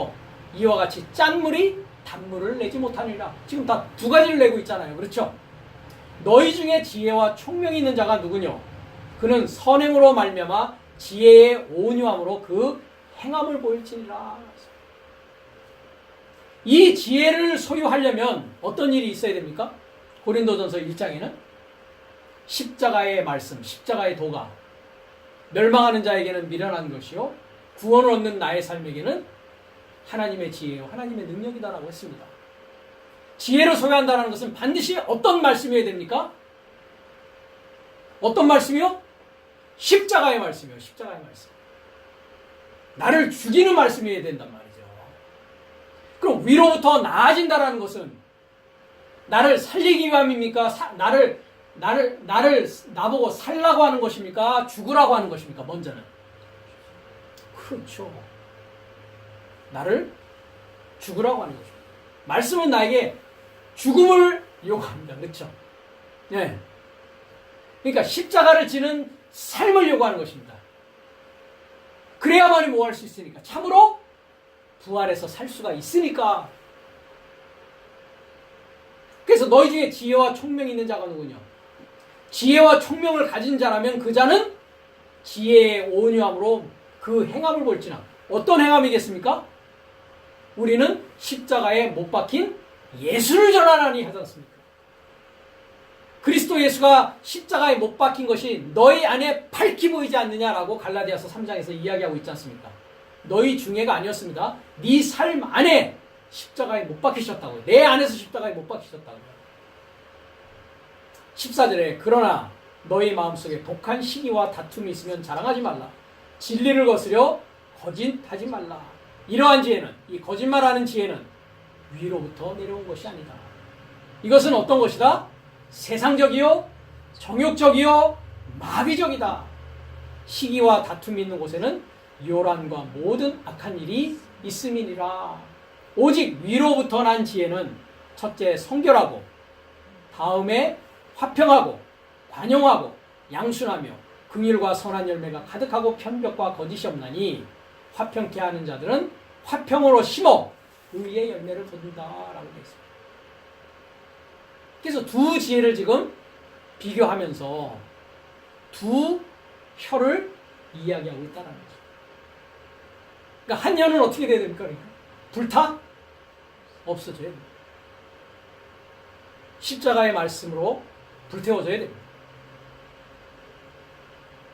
이와 같이 짠물이 단물을 내지 못하니라. 지금 다 두 가지를 내고 있잖아요. 그렇죠? 너희 중에 지혜와 총명이 있는 자가 누구뇨? 그는 선행으로 말미암아 지혜의 온유함으로 그 행함을 보일지니라. 이 지혜를 소유하려면 어떤 일이 있어야 됩니까? 고린도전서 1장에는 십자가의 말씀, 십자가의 도가 멸망하는 자에게는 미련한 것이요 구원을 얻는 나의 삶에게는 하나님의 지혜요 하나님의 능력이다라고 했습니다. 지혜를 소유한다는 것은 반드시 어떤 말씀이어야 됩니까? 어떤 말씀이요? 십자가의 말씀이요. 십자가의 말씀. 나를 죽이는 말씀이어야 된단 말이죠. 그럼 위로부터 나아진다라는 것은 나를 살리기 위함입니까? 나보고 살라고 하는 것입니까? 죽으라고 하는 것입니까? 먼저는. 그렇죠. 나를 죽으라고 하는 것입니다. 말씀은 나에게 죽음을 요구합니다. 그렇죠? 네. 그러니까 십자가를 지는 삶을 요구하는 것입니다. 그래야만이 뭐 할 수 있으니까. 참으로 부활해서 살 수가 있으니까. 그래서 너희 중에 지혜와 총명이 있는 자가 누구냐? 지혜와 총명을 가진 자라면 그 자는 지혜의 온유함으로 그 행함을 볼지나. 어떤 행함이겠습니까? 우리는 십자가에 못 박힌 예수를 전하나니 하지 않습니까? 그리스도 예수가 십자가에 못 박힌 것이 너희 안에 밝히 보이지 않느냐라고 갈라디아서 3장에서 이야기하고 있지 않습니까? 너희 중에가 아니었습니다. 네 삶 안에 십자가에 못 박히셨다고요. 내 안에서 십자가에 못 박히셨다고요. 14절에 그러나 너희 마음속에 독한 시기와 다툼이 있으면 자랑하지 말라. 진리를 거스려 거짓하지 말라. 이러한 지혜는, 이 거짓말하는 지혜는 위로부터 내려온 것이 아니다. 이것은 어떤 것이다? 세상적이요, 정욕적이요, 마비적이다. 시기와 다툼이 있는 곳에는 요란과 모든 악한 일이 있음이니라. 오직 위로부터 난 지혜는 첫째 성결하고, 다음에 화평하고, 관용하고, 양순하며 긍휼과 선한 열매가 가득하고 편벽과 거짓이 없나니 화평케 하는 자들은 화평으로 심어 의의 열매를 거둔다라고 되어 있습니다. 그래서 두 지혜를 지금 비교하면서 두 혀를 이야기하고 있다는 거죠. 그러니까 한 혀는 어떻게 돼야 됩니까? 그러니까 불타? 없어져야 됩니다. 십자가의 말씀으로 불태워져야 됩니다.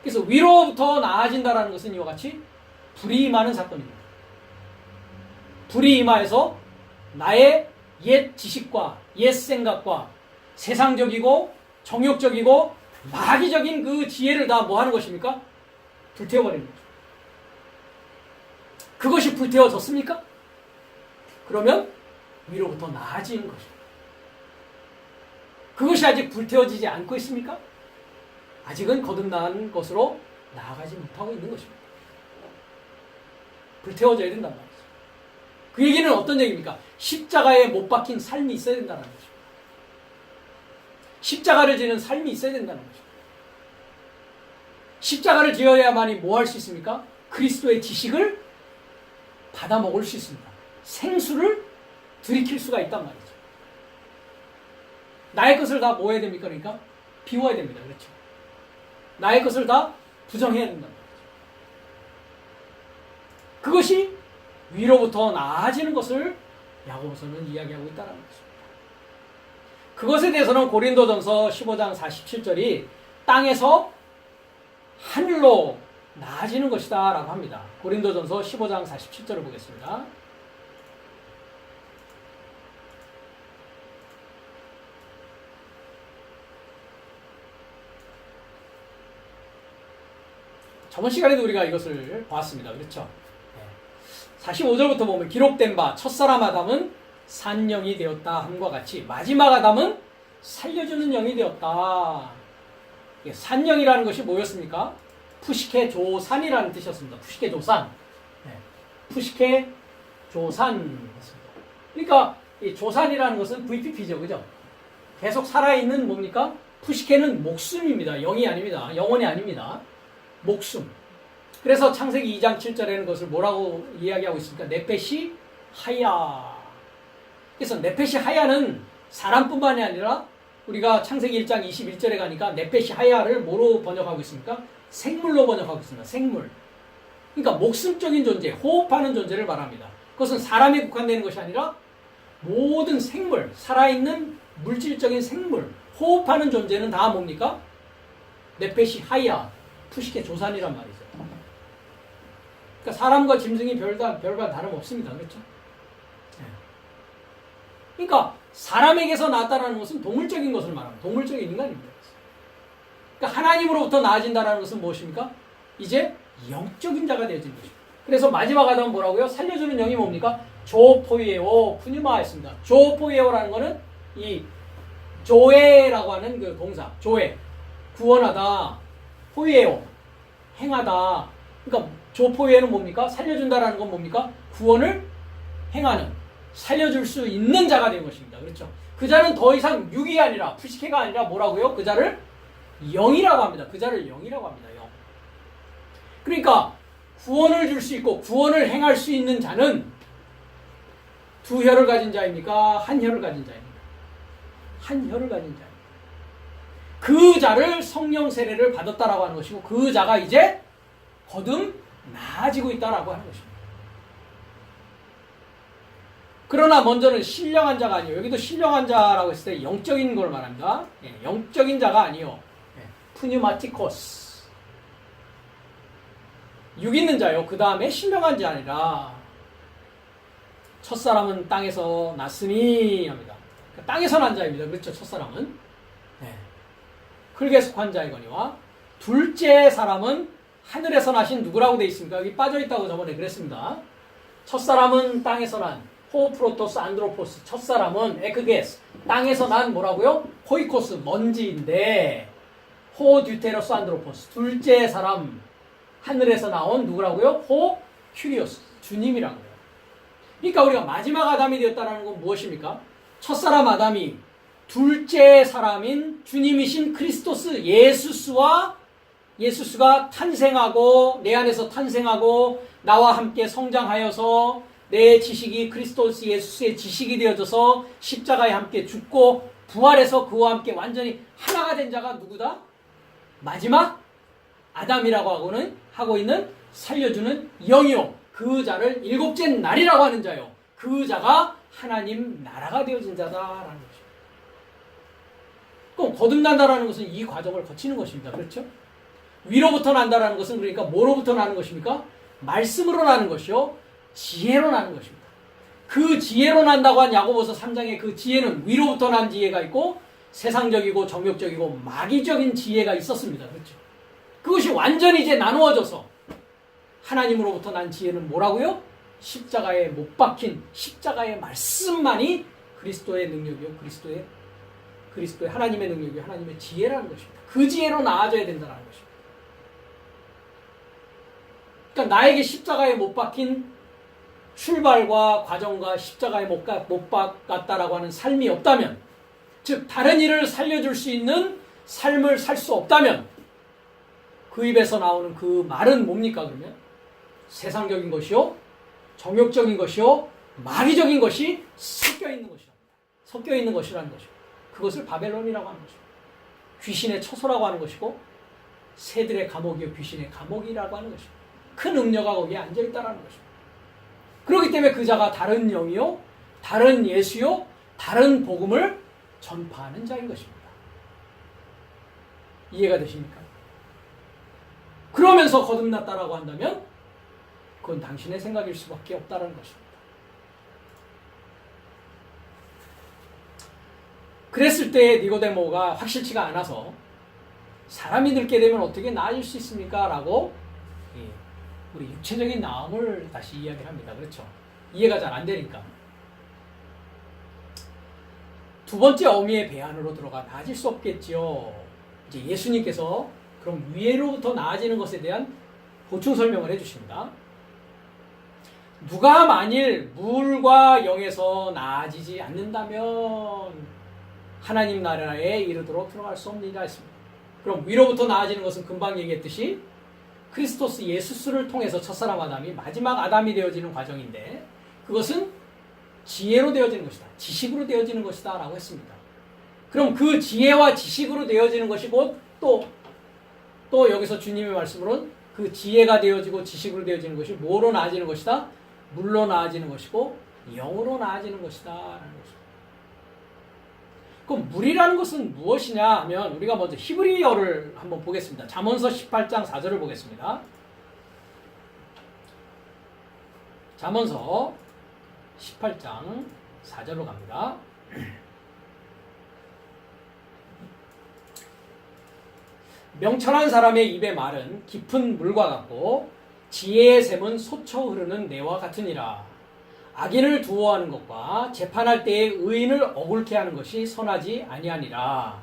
그래서 위로부터 나아진다는 것은 이와 같이 불이 임하는 사건입니다. 불이 임하여서 나의 옛 지식과 옛 생각과 세상적이고 정욕적이고 마귀적인 그 지혜를 다 뭐 하는 것입니까? 불태워버리는 거죠. 그것이 불태워졌습니까? 그러면 위로부터 나아지는 것입니다. 그것이 아직 불태워지지 않고 있습니까? 아직은 거듭난 것으로 나아가지 못하고 있는 것입니다. 불태워져야 된단 말이죠. 그 얘기는 어떤 얘기입니까? 십자가에 못 박힌 삶이 있어야 된다는 거죠. 십자가를 지는 삶이 있어야 된다는 거죠. 십자가를 지어야만이 뭐 할 수 있습니까? 그리스도의 지식을 받아먹을 수 있습니다. 생수를 들이킬 수가 있단 말이죠. 나의 것을 다 뭐 해야 됩니까? 그러니까 비워야 됩니다. 그렇죠? 나의 것을 다 부정해야 된단 말이죠. 그것이 위로부터 나아지는 것을 야고보서는 이야기하고 있다는 것입니다. 그것에 대해서는 고린도전서 15장 47절이 땅에서 하늘로 나아지는 것이다 라고 합니다. 고린도전서 15장 47절을 보겠습니다. 저번 시간에도 우리가 이것을 봤습니다. 그렇죠? 45절부터 보면 기록된 바 첫사람 아담은 산영이 되었다 함과 같이 마지막 아담은 살려주는 영이 되었다. 산영이라는 것이 뭐였습니까? 푸시케 조산이라는 뜻이었습니다. 푸시케 조산. 푸시케 조산이었습니다. 그러니까 이 조산이라는 것은 VPP죠. 그죠? 계속 살아있는 뭡니까? 푸시케는 목숨입니다. 영이 아닙니다. 영혼이 아닙니다. 목숨. 그래서 창세기 2장 7절에는 그것을 뭐라고 이야기하고 있습니까? 네페시 하야. 그래서 네페시 하야는 사람뿐만이 아니라 우리가 창세기 1장 21절에 가니까 네페시 하야를 뭐로 번역하고 있습니까? 생물로 번역하고 있습니다. 생물. 그러니까 목숨적인 존재, 호흡하는 존재를 말합니다. 그것은 사람에 국한되는 것이 아니라 모든 생물, 살아있는 물질적인 생물, 호흡하는 존재는 다 뭡니까? 네페시 하야, 푸시케 조산이란 말이죠. 그러니까 사람과 짐승이 별반 다름없습니다. 그렇죠? 그러니까 사람에게서 나왔다는 것은 동물적인 것을 말합니다. 동물적인 인간입니다. 그러니까 하나님으로부터 나아진다는 것은 무엇입니까? 이제 영적인 자가 되어지는 것입니다. 그래서 마지막 아담은 뭐라고요? 살려주는 영이 뭡니까? 조포이에오 푸니마 했습니다. 조포이에오라는 것은 이 조에라고 하는 그 동사, 조에, 구원하다, 포이에오, 행하다. 그러니까 조포이에는 뭡니까? 살려준다라는 건 뭡니까? 구원을 행하는, 살려줄 수 있는 자가 된 것입니다. 그렇죠? 그 자는 더 이상 육이 아니라, 푸시케가 아니라 뭐라고요? 그 자를 영이라고 합니다. 그 자를 영이라고 합니다. 영. 그러니까 구원을 줄 수 있고 구원을 행할 수 있는 자는 두 혀를 가진 자입니까? 한 혀를 가진 자입니까? 한 혀를 가진 자입니다. 그 자를 성령 세례를 받았다라고 하는 것이고 그 자가 이제 거듭 나아지고 있다라고 하는 것입니다. 그러나 먼저는 신령한 자가 아니에요. 여기도 신령한 자라고 했을 때 영적인 걸 말합니다. 영적인 자가 아니요. 푸뉴마티코스. 육 있는 자요. 그 다음에 신령한 자 아니라 첫사람은 땅에서 났으니 합니다. 그러니까 땅에서 난 자입니다. 그렇죠. 첫사람은. 흙에 속한 자이거니와 둘째 사람은 하늘에서 나신 누구라고 되어 있습니까? 여기 빠져있다고 저번에 그랬습니다. 첫사람은 땅에서 난 호프로토스 안드로포스. 첫사람은 에크게스. 땅에서 난 뭐라고요? 호이코스 먼지인데 호듀테로스 안드로포스. 둘째 사람 하늘에서 나온 누구라고요? 호큐리오스. 주님이라고요. 그러니까 우리가 마지막 아담이 되었다는 건 무엇입니까? 첫사람 아담이 둘째 사람인 주님이신 크리스토스 예수스가 탄생하고 내 안에서 탄생하고 나와 함께 성장하여서 내 지식이 크리스토스 예수스의 지식이 되어져서 십자가에 함께 죽고 부활해서 그와 함께 완전히 하나가 된 자가 누구다? 마지막 아담이라고 하고 있는 살려주는 영이요. 그 자를 일곱째 날이라고 하는 자요. 그 자가 하나님 나라가 되어진 자다라는 것입니다. 그럼 거듭난다라는 것은 이 과정을 거치는 것입니다. 그렇죠? 위로부터 난다라는 것은 그러니까 뭐로부터 나는 것입니까? 말씀으로 나는 것이요. 지혜로 나는 것입니다. 그 지혜로 난다고 한 야고보서 3장의 그 지혜는 위로부터 난 지혜가 있고 세상적이고 정욕적이고 마귀적인 지혜가 있었습니다. 그렇죠? 그것이 완전히 이제 나누어져서 하나님으로부터 난 지혜는 뭐라고요? 십자가에 못 박힌 십자가의 말씀만이 그리스도의 능력이요. 그리스도의 하나님의 능력이요. 하나님의 지혜라는 것입니다. 그 지혜로 나아져야 된다는 것입니다. 그러니까 나에게 십자가에 못 박힌 출발과 과정과 십자가에 못 박았다라고 하는 삶이 없다면, 즉 다른 일을 살려줄 수 있는 삶을 살 수 없다면 그 입에서 나오는 그 말은 뭡니까? 그러면 세상적인 것이요, 정욕적인 것이요, 마귀적인 것이 섞여 있는 것이랍니다. 섞여 있는 것이라는 것이고 그것을 바벨론이라고 하는 것입니다. 귀신의 처소라고 하는 것이고 새들의 감옥이요 귀신의 감옥이라고 하는 것입니다. 큰 음녀가 거기에 앉아있다는 것입니다. 그렇기 때문에 그 자가 다른 영이요, 다른 예수요, 다른 복음을 전파하는 자인 것입니다. 이해가 되십니까? 그러면서 거듭났다라고 한다면 그건 당신의 생각일 수밖에 없다는 것입니다. 그랬을 때 니고데모가 확실치가 않아서 사람이 늙게 되면 어떻게 나아질 수 있습니까? 라고 우리 육체적인 나음을 다시 이야기를 합니다. 그렇죠? 이해가 잘 안 되니까. 두 번째 어미의 배안으로 들어가 나아질 수 없겠지요. 이제 예수님께서 그럼 위로부터 나아지는 것에 대한 보충 설명을 해주십니다. 누가 만일 물과 영에서 나아지지 않는다면 하나님 나라에 이르도록 들어갈 수 없느니라 했습니다. 그럼 위로부터 나아지는 것은 금방 얘기했듯이 크리스토스 예수스를 통해서 첫사람 아담이 마지막 아담이 되어지는 과정인데 그것은 지혜로 되어지는 것이다. 지식으로 되어지는 것이다 라고 했습니다. 그럼 그 지혜와 지식으로 되어지는 것이 곧 또 여기서 주님의 말씀으로는 그 지혜가 되어지고 지식으로 되어지는 것이 뭐로 나아지는 것이다? 물로 나아지는 것이고 영으로 나아지는 것이다 라는 것입니다. 그럼 물이라는 것은 무엇이냐 하면 우리가 먼저 히브리어를 한번 보겠습니다. 잠언서 18장 4절을 보겠습니다. 잠언서 18장 4절로 갑니다. 명철한 사람의 입의 말은 깊은 물과 같고 지혜의 샘은 솟쳐 흐르는 내와 같으니라. 악인을 두어하는 것과 재판할 때에 의인을 억울케 하는 것이 선하지 아니하니라.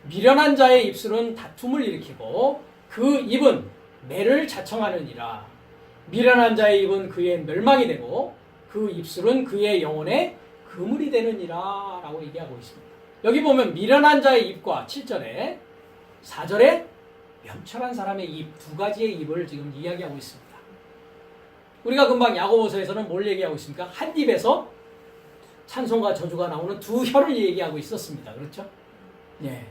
미련한 자의 입술은 다툼을 일으키고 그 입은 매를 자청하느니라. 미련한 자의 입은 그의 멸망이 되고 그 입술은 그의 영혼에 그물이 되느니라 라고 얘기하고 있습니다. 여기 보면 미련한 자의 입과 7절에 4절에 명철한 사람의 입, 두 가지의 입을 지금 이야기하고 있습니다. 우리가 금방 야고보서에서는 뭘 얘기하고 있습니까? 한 입에서 찬송과 저주가 나오는 두 혀를 얘기하고 있었습니다. 그렇죠? 예.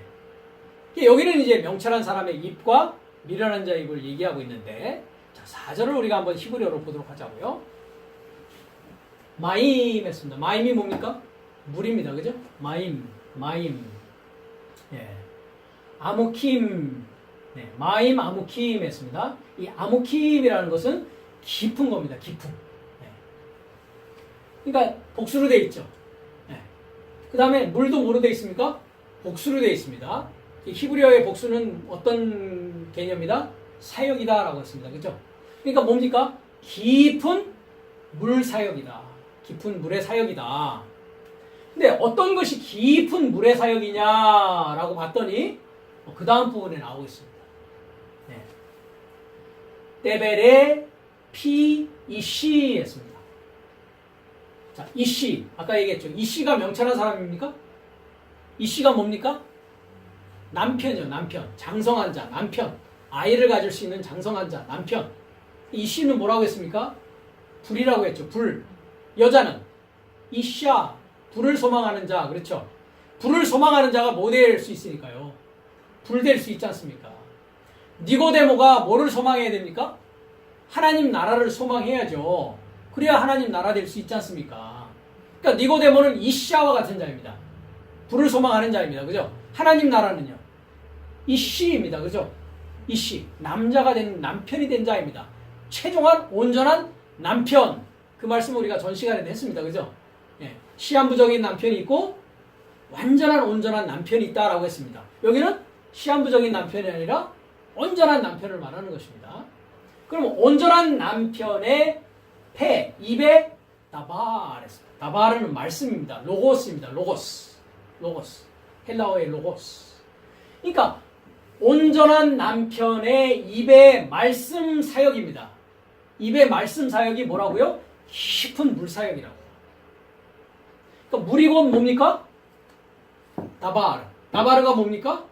여기는 이제 명철한 사람의 입과 미련한 자의 입을 얘기하고 있는데, 자, 4절을 우리가 한번 히브리어로 보도록 하자고요. 마임 했습니다. 마임이 뭡니까? 물입니다. 그죠? 마임. 예. 아무킴. 네, 마임 아무킴 했습니다. 이 아무킴이라는 것은 깊은 겁니다. 깊은. 네. 그러니까 복수로 되어 있죠. 네. 그 다음에 물도 뭐로 되어 있습니까? 복수로 되어 있습니다. 이 히브리어의 복수는 어떤 개념이다? 사역이다 라고 했습니다. 그죠? 그러니까 뭡니까? 깊은 물 사역이다. 깊은 물의 사역이다. 근데 어떤 것이 깊은 물의 사역이냐라고 봤더니 그 다음 부분에 나오고 있습니다. 네. 데벨의 피 이시 했습니다. 자, 이시 아까 얘기했죠. 이시가 명철한 사람입니까? 이시가 뭡니까? 남편이요. 남편. 장성한 자. 남편. 아이를 가질 수 있는 장성한 자. 남편. 이시는 뭐라고 했습니까? 불이라고 했죠. 불. 여자는 이샤. 불을 소망하는 자. 그렇죠? 불을 소망하는 자가 뭐 될 수 있으니까요? 불 될 수 있지 않습니까? 니고데모가 뭐를 소망해야 됩니까? 하나님 나라를 소망해야죠. 그래야 하나님 나라 될 수 있지 않습니까? 그러니까 니고데모는 이샤와 같은 자입니다. 불을 소망하는 자입니다. 그죠? 하나님 나라는요. 이시입니다. 그죠? 이시. 남자가 된 남편이 된 자입니다. 최종한 온전한 남편. 그 말씀을 우리가 전 시간에도 했습니다. 그죠? 예. 시한부적인 남편이 있고 완전한 온전한 남편이 있다라고 했습니다. 여기는 시한부적인 남편이 아니라 온전한 남편을 말하는 것입니다. 그럼 온전한 남편의 폐, 입에 다발 했습니다. 다발은 말씀입니다. 로고스입니다. 로고스. 헬라어의 로고스. 그러니까 온전한 남편의 입의 말씀 사역입니다. 입의 말씀 사역이 뭐라고요? 깊은 물 사역이라고요. 그러니까 물이 곧 뭡니까? 다바르. 다바르가 뭡니까?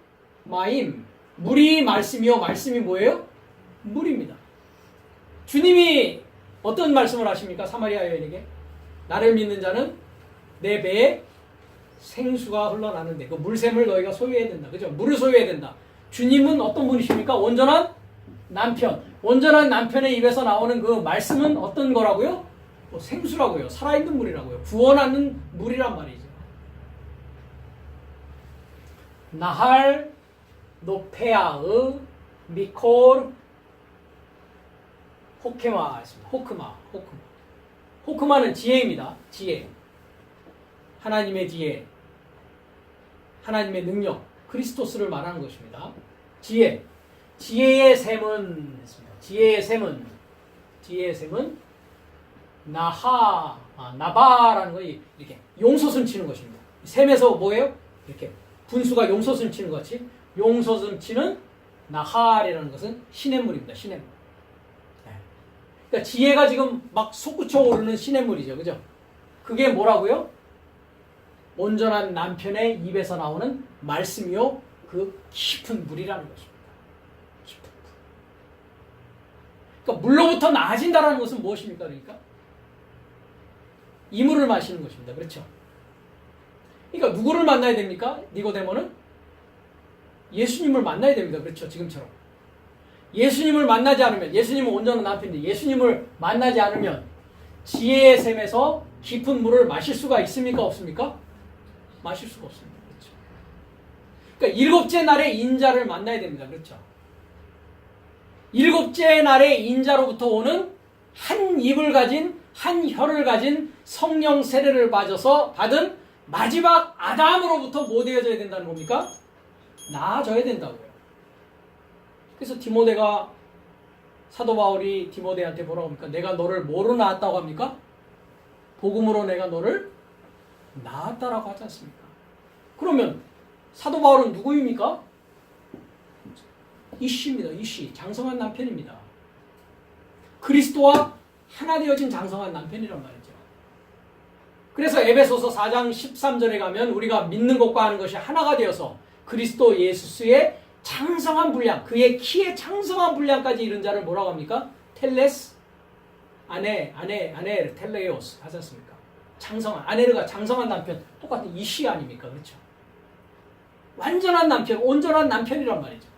마임. 물이 말씀이요. 말씀이 뭐예요? 물입니다. 주님이 어떤 말씀을 하십니까? 사마리아 여인에게 나를 믿는 자는 내 배에 생수가 흘러나는데 그 물샘을 너희가 소유해야 된다. 그죠? 물을 소유해야 된다. 주님은 어떤 분이십니까? 온전한 남편. 온전한 남편의 입에서 나오는 그 말씀은 어떤 거라고요? 생수라고요. 살아있는 물이라고요. 구원하는 물이란 말이죠. 나할 노페아의 미콜 호케마 했습니다. 호크마는 지혜입니다. 지혜. 하나님의 지혜. 하나님의 능력. 크리스토스를 말하는 것입니다. 지혜. 지혜의 샘은 했습니다. 지혜의 샘은 나바라는 거 이렇게 용솟음 치는 것입니다. 샘에서 뭐예요? 이렇게 분수가 용솟음 치는 것 같이 용솟음 치는 나할이라는 것은 시냇물입니다. 시냇물. 네. 그러니까 지혜가 지금 막 솟구쳐 오르는 시냇물이죠. 그죠? 그게 뭐라고요? 온전한 남편의 입에서 나오는 말씀이요. 그 깊은 물이라는 것입니다. 깊은 물. 그러니까 물로부터 나아진다는 것은 무엇입니까? 그러니까 이 물을 마시는 것입니다. 그렇죠? 그러니까 누구를 만나야 됩니까? 니고데모는 예수님을 만나야 됩니다. 그렇죠? 지금처럼. 예수님을 만나지 않으면, 예수님은 온전한 남편인데 예수님을 만나지 않으면 지혜의 샘에서 깊은 물을 마실 수가 있습니까? 없습니까? 마실 수가 없습니다. 그렇죠? 그러니까 일곱째 날의 인자를 만나야 됩니다. 그렇죠? 일곱째 날의 인자로부터 오는 한 입을 가진 한 혀를 가진 성령 세례를 받은 마지막 아담으로부터 뭐 되어져야 된다는 겁니까? 나아져야 된다고요. 그래서 디모데가 사도 바울이 디모데한테 뭐라고 합니까? 내가 너를 뭐로 낳았다고 합니까? 복음으로 내가 너를 낳았다라고 하지 않습니까? 그러면 사도 바울은 누구입니까? 이씨입니다. 이씨. 장성한 남편입니다. 그리스도와 하나 되어진 장성한 남편이란 말이죠. 그래서 에베소서 4장 13절에 가면 우리가 믿는 것과 하는 것이 하나가 되어서 그리스도 예수의 장성한 분량, 그의 키의 장성한 분량까지 이른 자를 뭐라고 합니까? 텔레스, 아내, 텔레오스 하지 않습니까? 장성한, 아내르가 장성한 남편, 똑같은 이씨 아닙니까? 그렇죠? 완전한 남편, 온전한 남편이란 말이죠.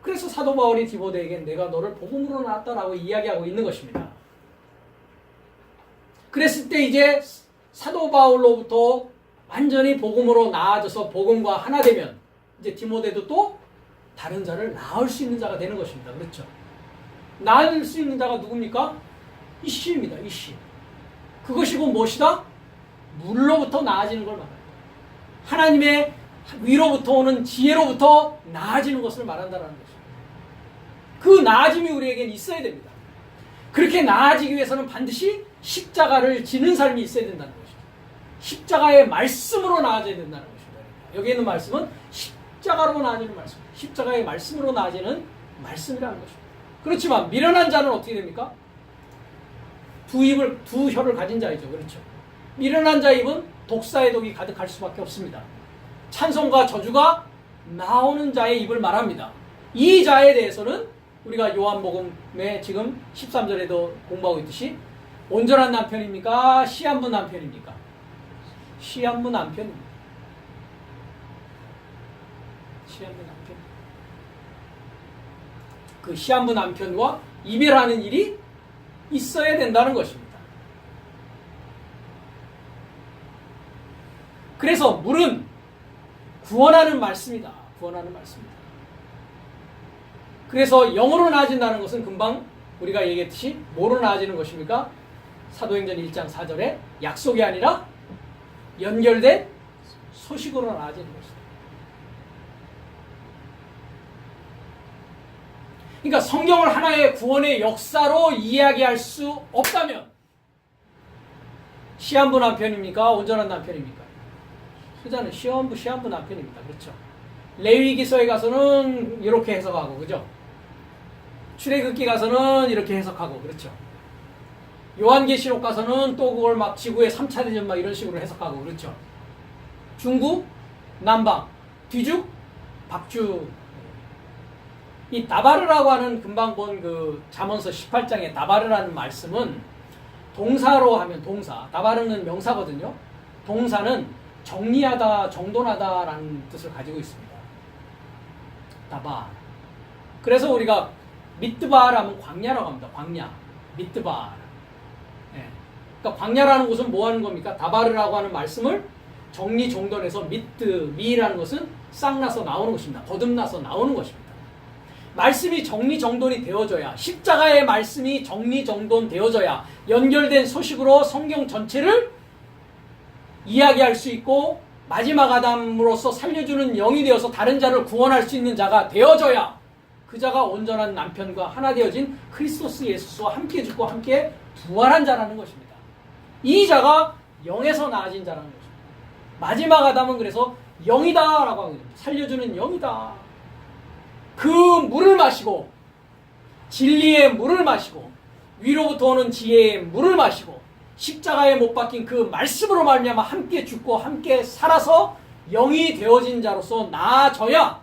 그래서 사도 바울이 디모데에게 내가 너를 복음으로 낳았다라고 이야기하고 있는 것입니다. 그랬을 때 이제 사도 바울로부터 완전히 복음으로 나아져서 복음과 하나 되면 이제 디모데도 또 다른 자를 낳을 수 있는 자가 되는 것입니다. 그렇죠? 낳을 수 있는 자가 누굽니까? 이씨입니다. 이씨. 그것이 곧 무엇이다? 물로부터 나아지는 걸 말합니다. 하나님의 위로부터 오는 지혜로부터 나아지는 것을 말한다는 것입니다. 그 나아짐이 우리에겐 있어야 됩니다. 그렇게 나아지기 위해서는 반드시 십자가를 지는 삶이 있어야 된다는 것입니다. 십자가의 말씀으로 나아져야 된다는 것입니다. 여기 있는 말씀은 십자가로 나아지는 말씀, 십자가의 말씀으로 나아지는 말씀이라는 것입니다. 그렇지만 미련한 자는 어떻게 됩니까? 두 혀를 가진 자이죠. 그렇죠? 미련한 자 입은 독사의 독이 가득할 수밖에 없습니다. 찬송과 저주가 나오는 자의 입을 말합니다. 이 자에 대해서는 우리가 요한복음에 지금 13절에도 공부하고 있듯이 온전한 남편입니까? 시한부 남편입니까? 시한부 남편입니다. 시한부 남편. 그 시한부 남편과 이별하는 일이 있어야 된다는 것입니다. 그래서 물은 구원하는 말씀이다. 구원하는 말씀이다. 그래서 영으로 나아진다는 것은 금방 우리가 얘기했듯이 뭐로 나아지는 것입니까? 사도행전 1장 4절에 약속이 아니라 연결된 소식으로 나아지는 것이다. 그러니까 성경을 하나의 구원의 역사로 이야기할 수 없다면 시한부 남편입니까? 온전한 남편입니까? 수자는 시한부 남편입니다. 그렇죠? 레위기서에 가서는 이렇게 해석하고, 그죠? 출애굽기 가서는 이렇게 해석하고, 그렇죠? 요한계시록 가서는 또 그걸 막 지구의 3차 대전 막 이런 식으로 해석하고, 그렇죠? 중국, 남방, 뒤죽, 박죽. 이 다바르라고 하는 금방 본 그 잠언서 18장의 다바르라는 말씀은 동사로 하면 동사, 다바르는 명사거든요. 동사는 정리하다, 정돈하다라는 뜻을 가지고 있습니다. 다바. 그래서 우리가 미드바르 하면 광야라고 합니다. 광야. 미드바르. 예. 그러니까 광야라는 곳은 뭐 하는 겁니까? 다바르라고 하는 말씀을 정리 정돈해서 미라는 것은 싹나서 나오는 것입니다. 거듭나서 나오는 것입니다. 말씀이 정리 정돈이 되어져야, 십자가의 말씀이 정리 정돈 되어져야 연결된 소식으로 성경 전체를 이야기할 수 있고 마지막 아담으로서 살려주는 영이 되어서 다른 자를 구원할 수 있는 자가 되어져야 그 자가 온전한 남편과 하나 되어진 크리스토스 예수와 함께 죽고 함께 부활한 자라는 것입니다. 이 자가 영에서 나아진 자라는 것입니다. 마지막 아담은 그래서 영이다라고 하거든요. 살려주는 영이다. 그 물을 마시고 진리의 물을 마시고 위로부터 오는 지혜의 물을 마시고 십자가에 못 박힌 그 말씀으로 말미암아 함께 죽고 함께 살아서 영이 되어진 자로서 나아져야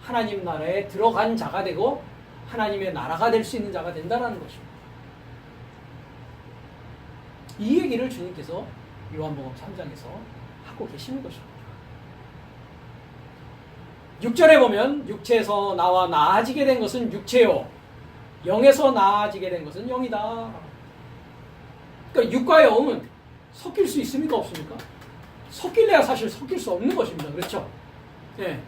하나님 나라에 들어간 자가 되고 하나님의 나라가 될 수 있는 자가 된다는 것입니다. 이 얘기를 주님께서 요한복음 3장에서 하고 계시는 것입니다. 6절에 보면 육체에서 나와 나아지게 된 것은 육체요, 영에서 나아지게 된 것은 영이다. 그러니까 육과 영은 섞일 수 있습니까? 없습니까? 섞일래야 사실 섞일 수 없는 것입니다. 그렇죠? 예.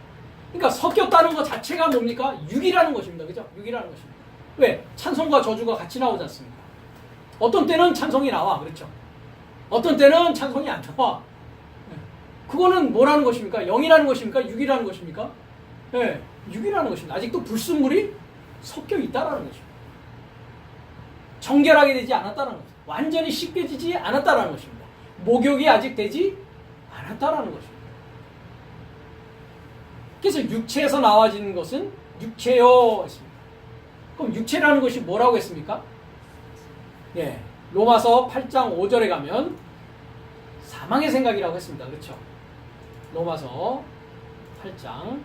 그러니까 섞였다는 것 자체가 뭡니까? 육이라는 것입니다. 그죠? 육이라는 것입니다. 왜? 찬송과 저주가 같이 나오지 않습니까? 어떤 때는 찬송이 나와. 그렇죠? 어떤 때는 찬송이 안 나와. 그거는 뭐라는 것입니까? 0이라는 것입니까? 6이라는 것입니까? 예, 6이라는 것입니다. 아직도 불순물이 섞여 있다라는 것입니다. 정결하게 되지 않았다는 것입니다. 완전히 씻겨지지 않았다는 것입니다. 목욕이 아직 되지 않았다는 것입니다. 그래서 육체에서 나와지는 것은 육체요 했습니다. 그럼 육체라는 것이 뭐라고 했습니까? 예, 로마서 8장 5절에 가면 사망의 생각이라고 했습니다. 그렇죠? 로마서 8장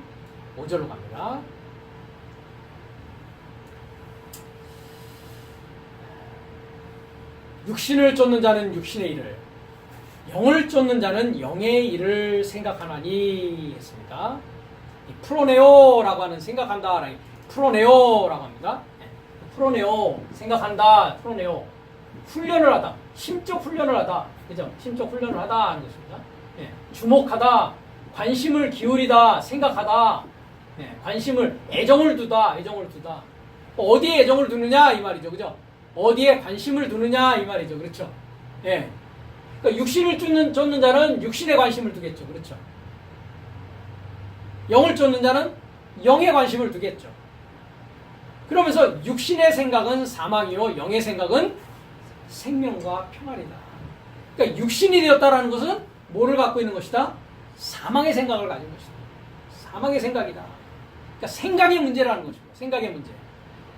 5절로 갑니다. 육신을 쫓는 자는 육신의 일을, 영을 쫓는 자는 영의 일을 생각하나니 했습니다. 프로네오라고 하는 생각한다, 프로네오라고 합니다. 프로네오, 생각한다, 프로네오. 훈련을 하다, 심적 훈련을 하다, 그죠? 심적 훈련을 하다 하는 것입니다. 예, 주목하다, 관심을 기울이다, 생각하다, 예, 관심을, 애정을 두다, 애정을 두다. 어디에 애정을 두느냐 이 말이죠, 그죠? 어디에 관심을 두느냐 이 말이죠, 그렇죠? 예, 그러니까 육신을 쫓는 자는 육신에 관심을 두겠죠, 그렇죠? 영을 쫓는 자는 영에 관심을 두겠죠. 그러면서 육신의 생각은 사망이요, 영의 생각은 생명과 평안이다. 그러니까 육신이 되었다라는 것은 뭐를 갖고 있는 것이다? 사망의 생각을 가진 것이다. 사망의 생각이다. 그러니까 생각의 문제라는 것입니다. 생각의 문제.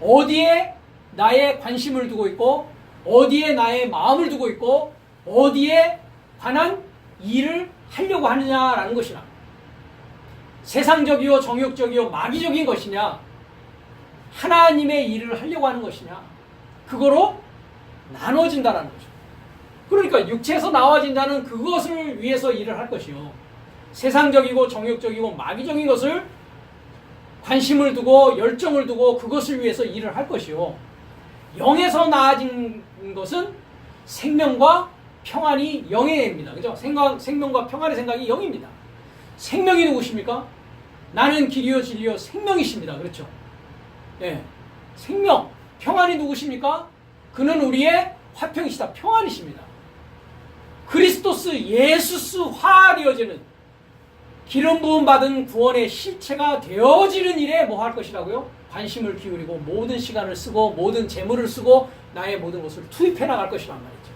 어디에 나의 관심을 두고 있고, 어디에 나의 마음을 두고 있고, 어디에 관한 일을 하려고 하느냐라는 것이나, 세상적이요, 정욕적이요, 마귀적인 것이냐, 하나님의 일을 하려고 하는 것이냐, 그거로 나눠진다라는 거죠. 그러니까 육체에서 나와진 자는 그것을 위해서 일을 할 것이요, 세상적이고 정욕적이고 마귀적인 것을 관심을 두고 열정을 두고 그것을 위해서 일을 할 것이요, 영에서 나아진 것은 생명과 평안이 영의 입니다. 그죠? 생명과 평안의 생각이 영입니다. 생명이 누구십니까? 나는 길이요 진리요 생명이십니다. 그렇죠? 예, 생명, 평안이 누구십니까? 그는 우리의 화평이시다. 평안이십니다. 그리스도스 예수스화 되어지는, 기름 부음 받은 구원의 실체가 되어지는 일에 뭐 할 것이라고요? 관심을 기울이고 모든 시간을 쓰고 모든 재물을 쓰고 나의 모든 것을 투입해 나갈 것이란 말이죠.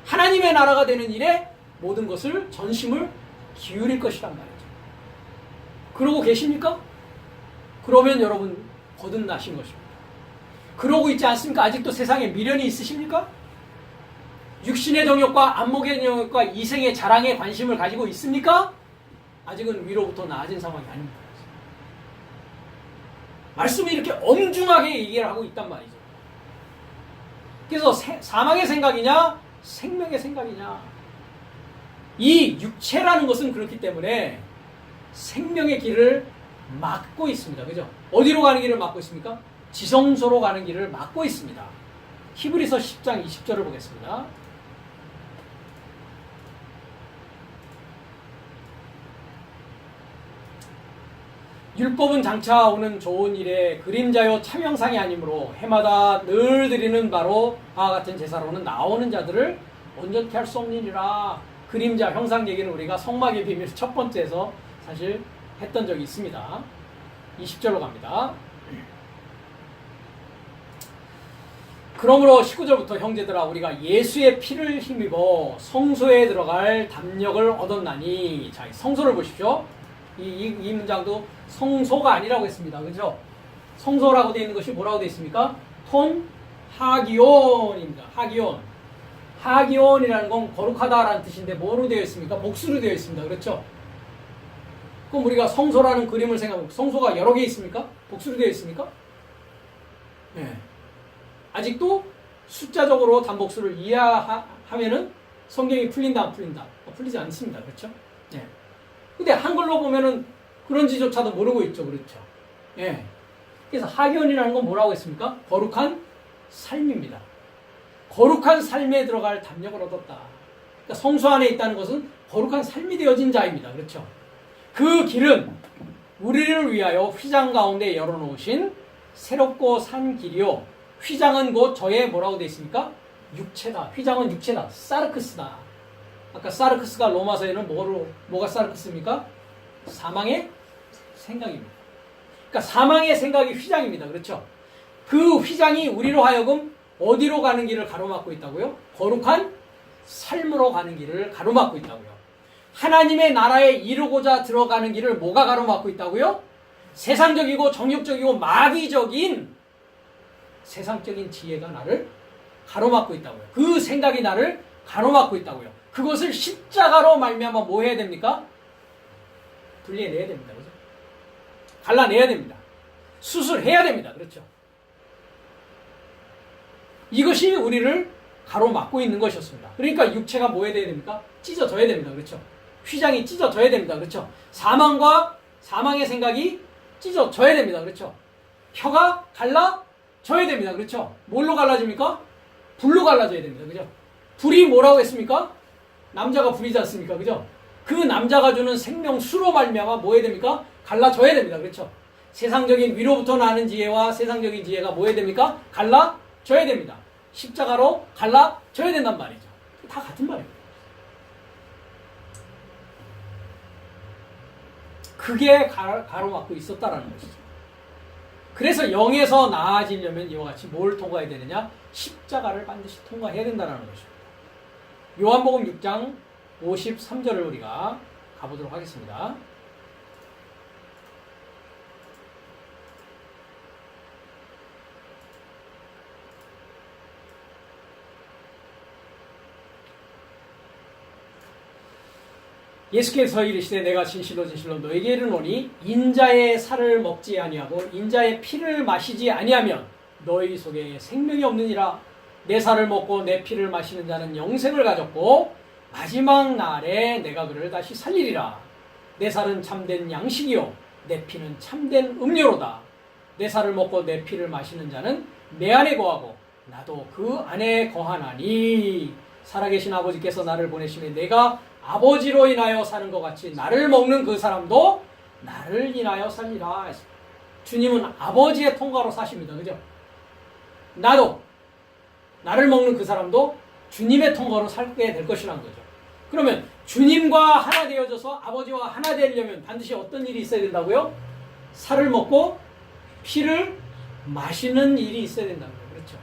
하나님의 나라가 되는 일에 모든 것을 전심을 기울일 것이란 말이죠. 그러고 계십니까? 그러면 여러분 거듭나신 것입니다. 그러고 있지 않습니까? 아직도 세상에 미련이 있으십니까? 육신의 정욕과 안목의 정욕과 이생의 자랑에 관심을 가지고 있습니까? 아직은 위로부터 나아진 상황이 아닙니다. 말씀이 이렇게 엄중하게 얘기를 하고 있단 말이죠. 그래서 사망의 생각이냐 생명의 생각이냐, 이 육체라는 것은 그렇기 때문에 생명의 길을 막고 있습니다. 그죠? 어디로 가는 길을 막고 있습니까? 지성소로 가는 길을 막고 있습니다. 히브리서 10장 20절을 보겠습니다. 율법은 장차 오는 좋은 일에 그림자요 참형상이 아니므로 해마다 늘 드리는 바로 바와 같은 제사로는 나오는 자들을 온전케 할 수 없느니라. 그림자 형상 얘기는 우리가 성막의 비밀 첫 번째에서 사실 했던 적이 있습니다. 20절로 갑니다. 그러므로 19절부터 형제들아 우리가 예수의 피를 힘입어 성소에 들어갈 담력을 얻었나니, 자, 성소를 보십시오. 이 문장도 성소가 아니라고 했습니다. 그죠? 성소라고 되어 있는 것이 뭐라고 되어 있습니까? 톤 하기온입니다. 하기온. 하기온이라는 건 거룩하다라는 뜻인데 뭐로 되어 있습니까? 복수로 되어 있습니다. 그렇죠? 그럼 우리가 성소라는 그림을 생각하면 성소가 여러 개 있습니까? 복수로 되어 있습니까? 네. 아직도 숫자적으로 단복수를 이해하면은 성경이 풀린다 안 풀린다? 풀리지 않습니다. 그렇죠? 네. 근데 한글로 보면은 그런지조차도 모르고 있죠. 그렇죠? 예. 그래서 하기원이라는 건 뭐라고 했습니까? 거룩한 삶입니다. 거룩한 삶에 들어갈 담력을 얻었다. 그러니까 성소 안에 있다는 것은 거룩한 삶이 되어진 자입니다. 그렇죠? 그 길은 우리를 위하여 휘장 가운데 열어놓으신 새롭고 산 길이요. 휘장은 곧 저의 뭐라고 되어 있습니까? 육체다. 휘장은 육체다. 사르크스다. 아까 사르크스가 로마서에는 뭐가 사르크스입니까? 사망의 생각입니다. 그러니까 사망의 생각이 휘장입니다. 그렇죠? 그 휘장이 우리로 하여금 어디로 가는 길을 가로막고 있다고요? 거룩한 삶으로 가는 길을 가로막고 있다고요. 하나님의 나라에 이루고자 들어가는 길을 뭐가 가로막고 있다고요? 세상적이고 정욕적이고 마귀적인 세상적인 지혜가 나를 가로막고 있다고요. 그 생각이 나를 가로막고 있다고요. 그것을 십자가로 말미암아 뭐 해야 됩니까? 분리해내야 됩니다. 그죠? 갈라내야 됩니다. 수술해야 됩니다. 그렇죠? 이것이 우리를 가로막고 있는 것이었습니다. 그러니까 육체가 뭐 해야 됩니까? 찢어져야 됩니다. 그렇죠? 휘장이 찢어져야 됩니다. 그렇죠? 사망과 사망의 생각이 찢어져야 됩니다. 그렇죠? 혀가 갈라져야 됩니다. 그렇죠? 뭘로 갈라집니까? 불로 갈라져야 됩니다. 그죠? 불이 뭐라고 했습니까? 남자가 불이지 않습니까? 그죠? 그 남자가 주는 생명수로 말미암아 뭐 해야 됩니까? 갈라져야 됩니다. 그렇죠? 세상적인 위로부터 나는 지혜와 세상적인 지혜가 뭐 해야 됩니까? 갈라져야 됩니다. 십자가로 갈라져야 된단 말이죠. 다 같은 말입니다. 그게 가로막고 있었다라는 것이죠. 그래서 영에서 나아지려면 이와 같이 뭘 통과해야 되느냐? 십자가를 반드시 통과해야 된다는 것입니다. 요한복음 6장 53절을 우리가 가보도록 하겠습니다. 예수께서 이르시되 내가 진실로 진실로 너에게 이르노니 인자의 살을 먹지 아니하고 인자의 피를 마시지 아니하면 너희 속에 생명이 없느니라. 내 살을 먹고 내 피를 마시는 자는 영생을 가졌고 마지막 날에 내가 그를 다시 살리리라. 내 살은 참된 양식이요 내 피는 참된 음료로다. 내 살을 먹고 내 피를 마시는 자는 내 안에 거하고 나도 그 안에 거하나니. 살아계신 아버지께서 나를 보내시며 내가 아버지로 인하여 사는 것 같이 나를 먹는 그 사람도 나를 인하여 살리라. 주님은 아버지의 통과로 사십니다. 그죠? 나도 나를 먹는 그 사람도 주님의 통과로 살게 될 것이라는 거죠. 그러면 주님과 하나 되어져서 아버지와 하나 되려면 반드시 어떤 일이 있어야 된다고요? 살을 먹고 피를 마시는 일이 있어야 된다는 거예요. 그렇죠?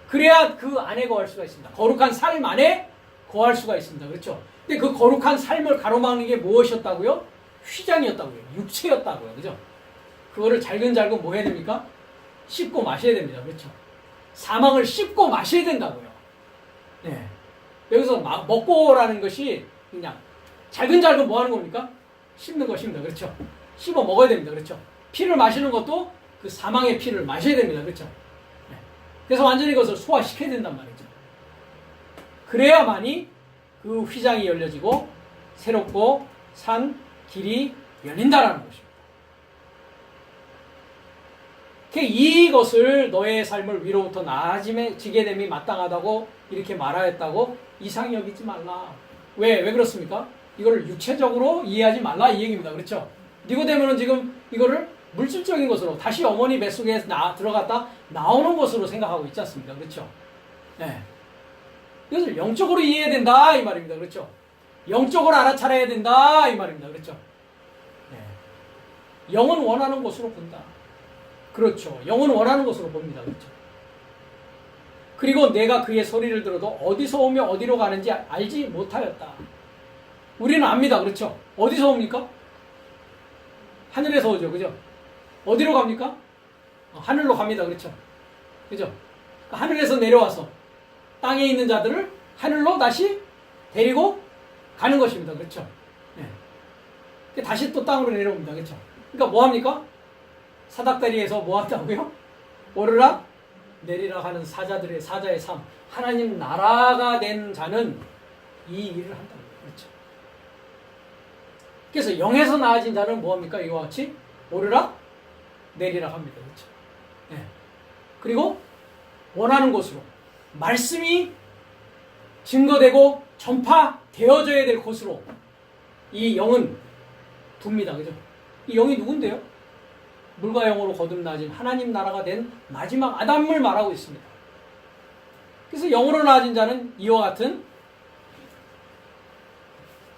그래야 그 안에 거할 수가 있습니다. 거룩한 삶 안에 거할 수가 있습니다. 그렇죠? 근데 그 거룩한 삶을 가로막는 게 무엇이었다고요? 휘장이었다고요. 육체였다고요. 그죠? 그거를 잘근잘근 뭐 해야 됩니까? 씹고 마셔야 됩니다. 그렇죠? 사망을 씹고 마셔야 된다고요. 네. 여기서 먹고라는 것이 그냥 잘근잘근 뭐 하는 겁니까? 씹는 것입니다. 그렇죠? 씹어 먹어야 됩니다. 그렇죠? 피를 마시는 것도 그 사망의 피를 마셔야 됩니다. 그렇죠? 네. 그래서 완전히 그것을 소화시켜야 된단 말이죠. 그래야만이 그 휘장이 열려지고 새롭고 산 길이 열린다라는 것입니다. 이것을 너의 삶을 위로부터 나아지게 됨이 마땅하다고 이렇게 말하였다고 이상히 여기지 말라. 왜 그렇습니까? 이거를 육체적으로 이해하지 말라 이 얘기입니다. 그렇죠? 니고데모는 지금 이거를 물질적인 것으로 다시 어머니 뱃속에 들어갔다 나오는 것으로 생각하고 있지 않습니까? 그렇죠? 네. 이것을 영적으로 이해해야 된다 이 말입니다. 그렇죠? 영적으로 알아차려야 된다 이 말입니다. 그렇죠? 네. 영은 원하는 것으로 본다. 그렇죠. 영은 원하는 것으로 봅니다. 그렇죠? 그리고 내가 그의 소리를 들어도 어디서 오며 어디로 가는지 알지 못하였다. 우리는 압니다. 그렇죠? 어디서 옵니까? 하늘에서 오죠. 그죠? 어디로 갑니까? 하늘로 갑니다. 그렇죠? 그죠? 하늘에서 내려와서 땅에 있는 자들을 하늘로 다시 데리고 가는 것입니다. 그렇죠? 네. 다시 또 땅으로 내려옵니다. 그렇죠? 그러니까 뭐 합니까? 사닥다리에서 뭐 한다고요? 오르락 내리락 하는 사자의 삶. 하나님 나라가 된 자는 이 일을 한다는 거예요. 그렇죠? 그래서 영에서 나아진 자는 뭐 합니까? 이와 같이 오르락 내리락 합니다. 그렇죠? 네. 그리고 원하는 곳으로 말씀이 증거되고 전파되어져야 될 곳으로 이 영은 둡니다. 그죠? 이 영이 누군데요? 물과 영으로 거듭나진 하나님 나라가 된 마지막 아담을 말하고 있습니다. 그래서 영으로 나아진 자는 이와 같은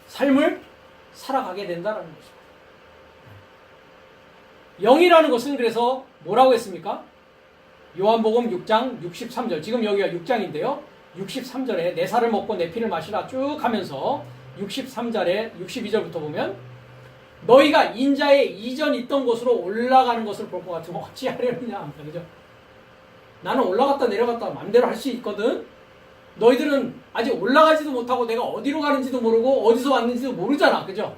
삶을 살아가게 된다는 것입니다. 영이라는 것은 그래서 뭐라고 했습니까? 요한복음 6장 63절. 지금 여기가 6장인데요. 63절에 내 살을 먹고 내 피를 마시라 쭉 하면서 63절에 62절부터 보면 너희가 인자의 이전 있던 곳으로 올라가는 것을 볼 것 같으면 어찌하려느냐. 그죠? 나는 올라갔다 내려갔다 마음대로 할 수 있거든. 너희들은 아직 올라가지도 못하고 내가 어디로 가는지도 모르고 어디서 왔는지도 모르잖아. 그죠?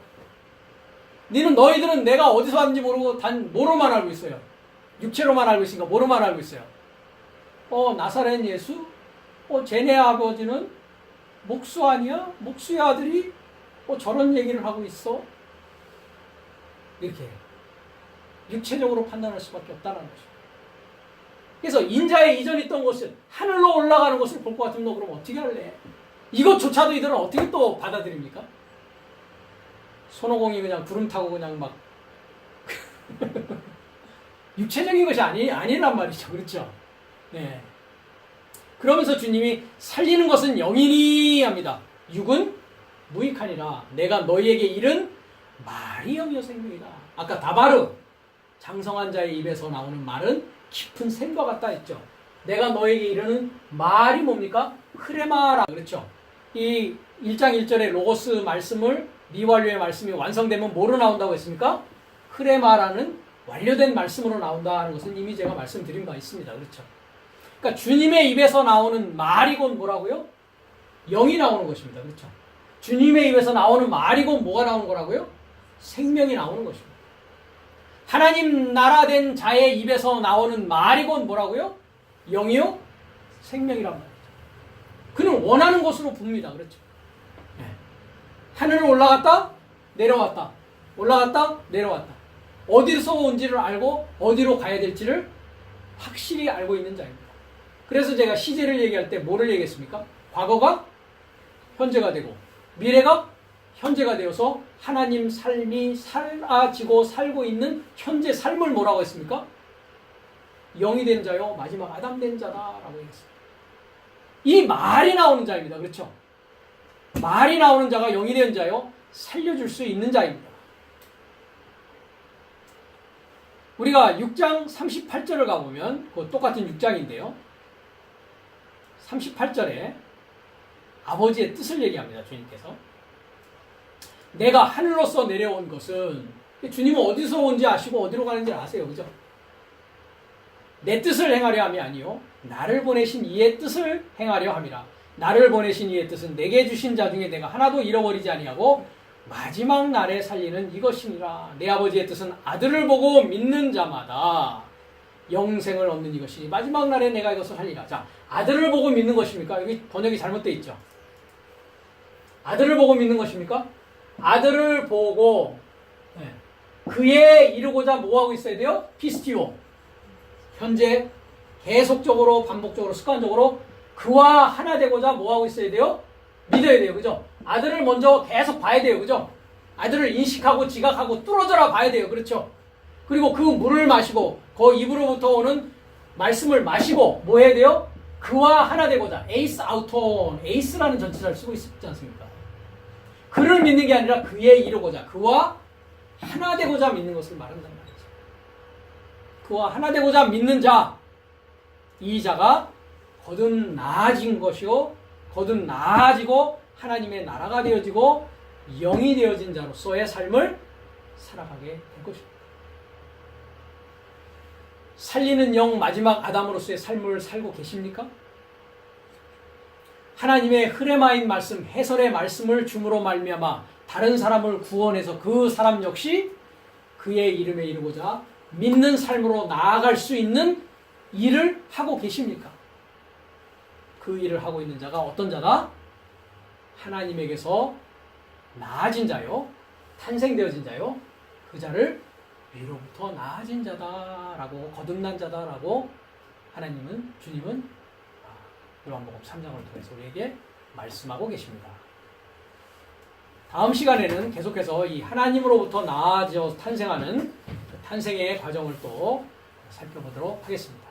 너희들은 내가 어디서 왔는지 모르고 단 뭐로만 알고 있어요. 육체로만 알고 있으니까 뭐로만 알고 있어요. 나사렛 예수? 쟤네 아버지는 목수 아니야? 목수의 아들이 저런 얘기를 하고 있어? 이렇게 육체적으로 판단할 수밖에 없다는 거죠. 그래서 인자의 이전 있던 곳은 하늘로 올라가는 것을 볼 것 같으면 너 그럼 어떻게 할래? 이것조차도 이들은 어떻게 또 받아들입니까? 손오공이 그냥 구름 타고 그냥 막 육체적인 것이 아니란 말이죠. 그렇죠? 네. 그러면서 주님이 살리는 것은 영이니 합니다. 육은 무익하니라. 내가 너희에게 이른 말이 영이요 생명이다. 아까 다바르 장성한 자의 입에서 나오는 말은 깊은 샘과 같다 했죠. 내가 너에게 이르는 말이 뭡니까? 흐레마라. 그렇죠. 이 1장 1절의 로고스 말씀을 미완료의 말씀이 완성되면 뭐로 나온다고 했습니까? 흐레마라는 완료된 말씀으로 나온다는 것은 이미 제가 말씀드린 바 있습니다. 그렇죠. 그러니까 주님의 입에서 나오는 말이 곧 뭐라고요? 영이 나오는 것입니다. 그렇죠. 주님의 입에서 나오는 말이 곧 뭐가 나오는 거라고요? 생명이 나오는 것입니다. 하나님 나라 된 자의 입에서 나오는 말이 곧 뭐라고요? 영이요? 생명이란 말이죠. 그는 원하는 곳으로 붑니다. 그렇죠. 네. 하늘을 올라갔다 내려왔다 올라갔다 내려왔다 어디서 온지를 알고 어디로 가야 될지를 확실히 알고 있는 자입니다. 그래서 제가 시제를 얘기할 때 뭐를 얘기했습니까? 과거가 현재가 되고 미래가 현재가 되어서 하나님 삶이 사라지고 살고 있는 현재 삶을 뭐라고 했습니까? 영이 된 자요 마지막 아담 된 자다라고 했습니다. 이 말이 나오는 자입니다. 그렇죠? 말이 나오는 자가 영이 된 자요 살려줄 수 있는 자입니다. 우리가 6장 38절을 가보면 그 똑같은 6장인데요. 38절에 아버지의 뜻을 얘기합니다. 주님께서. 내가 하늘로서 내려온 것은 주님은 어디서 온지 아시고 어디로 가는지 아세요. 그죠? 내 뜻을 행하려 함이 아니요 나를 보내신 이의 뜻을 행하려 함이라. 나를 보내신 이의 뜻은 내게 주신 자 중에 내가 하나도 잃어버리지 아니하고 마지막 날에 살리는 이것이니라. 내 아버지의 뜻은 아들을 보고 믿는 자마다 영생을 얻는 이것이니 마지막 날에 내가 이것을 하리라. 자, 아들을 보고 믿는 것입니까? 여기 번역이 잘못되어 있죠. 아들을 보고 믿는 것입니까? 아들을 보고 그에 이르고자 뭐하고 있어야 돼요? 피스티오. 현재 계속적으로 반복적으로 습관적으로 그와 하나 되고자 뭐하고 있어야 돼요? 믿어야 돼요. 그죠? 아들을 먼저 계속 봐야 돼요. 그죠? 아들을 인식하고 지각하고 뚫어져라 봐야 돼요. 그렇죠? 그리고 그 물을 마시고 그 입으로부터 오는 말씀을 마시고 뭐 해야 돼요? 그와 하나 되고자. 에이스 아우톤. 에이스라는 전치사를 쓰고 있지 않습니까? 그를 믿는 게 아니라 그에 이르고자. 그와 하나 되고자 믿는 것을 말한단 말이죠. 그와 하나 되고자 믿는 자. 이 자가 거듭 나아진 것이요 거듭 나아지고 하나님의 나라가 되어지고 영이 되어진 자로서의 삶을 살아가게 될 것입니다. 살리는 영 마지막 아담으로서의 삶을 살고 계십니까? 하나님의 흐레마인 말씀, 해설의 말씀을 줌으로 말미암아 다른 사람을 구원해서 그 사람 역시 그의 이름에 이르고자 믿는 삶으로 나아갈 수 있는 일을 하고 계십니까? 그 일을 하고 있는 자가 어떤 자다? 하나님에게서 나아진 자요, 탄생되어진 자요, 그 자를 위로부터 나아진 자다라고, 거듭난 자다라고 하나님은, 주님은 요한복음 3장을 통해서 우리에게 말씀하고 계십니다. 다음 시간에는 계속해서 이 하나님으로부터 나아져 탄생하는 탄생의 과정을 또 살펴보도록 하겠습니다.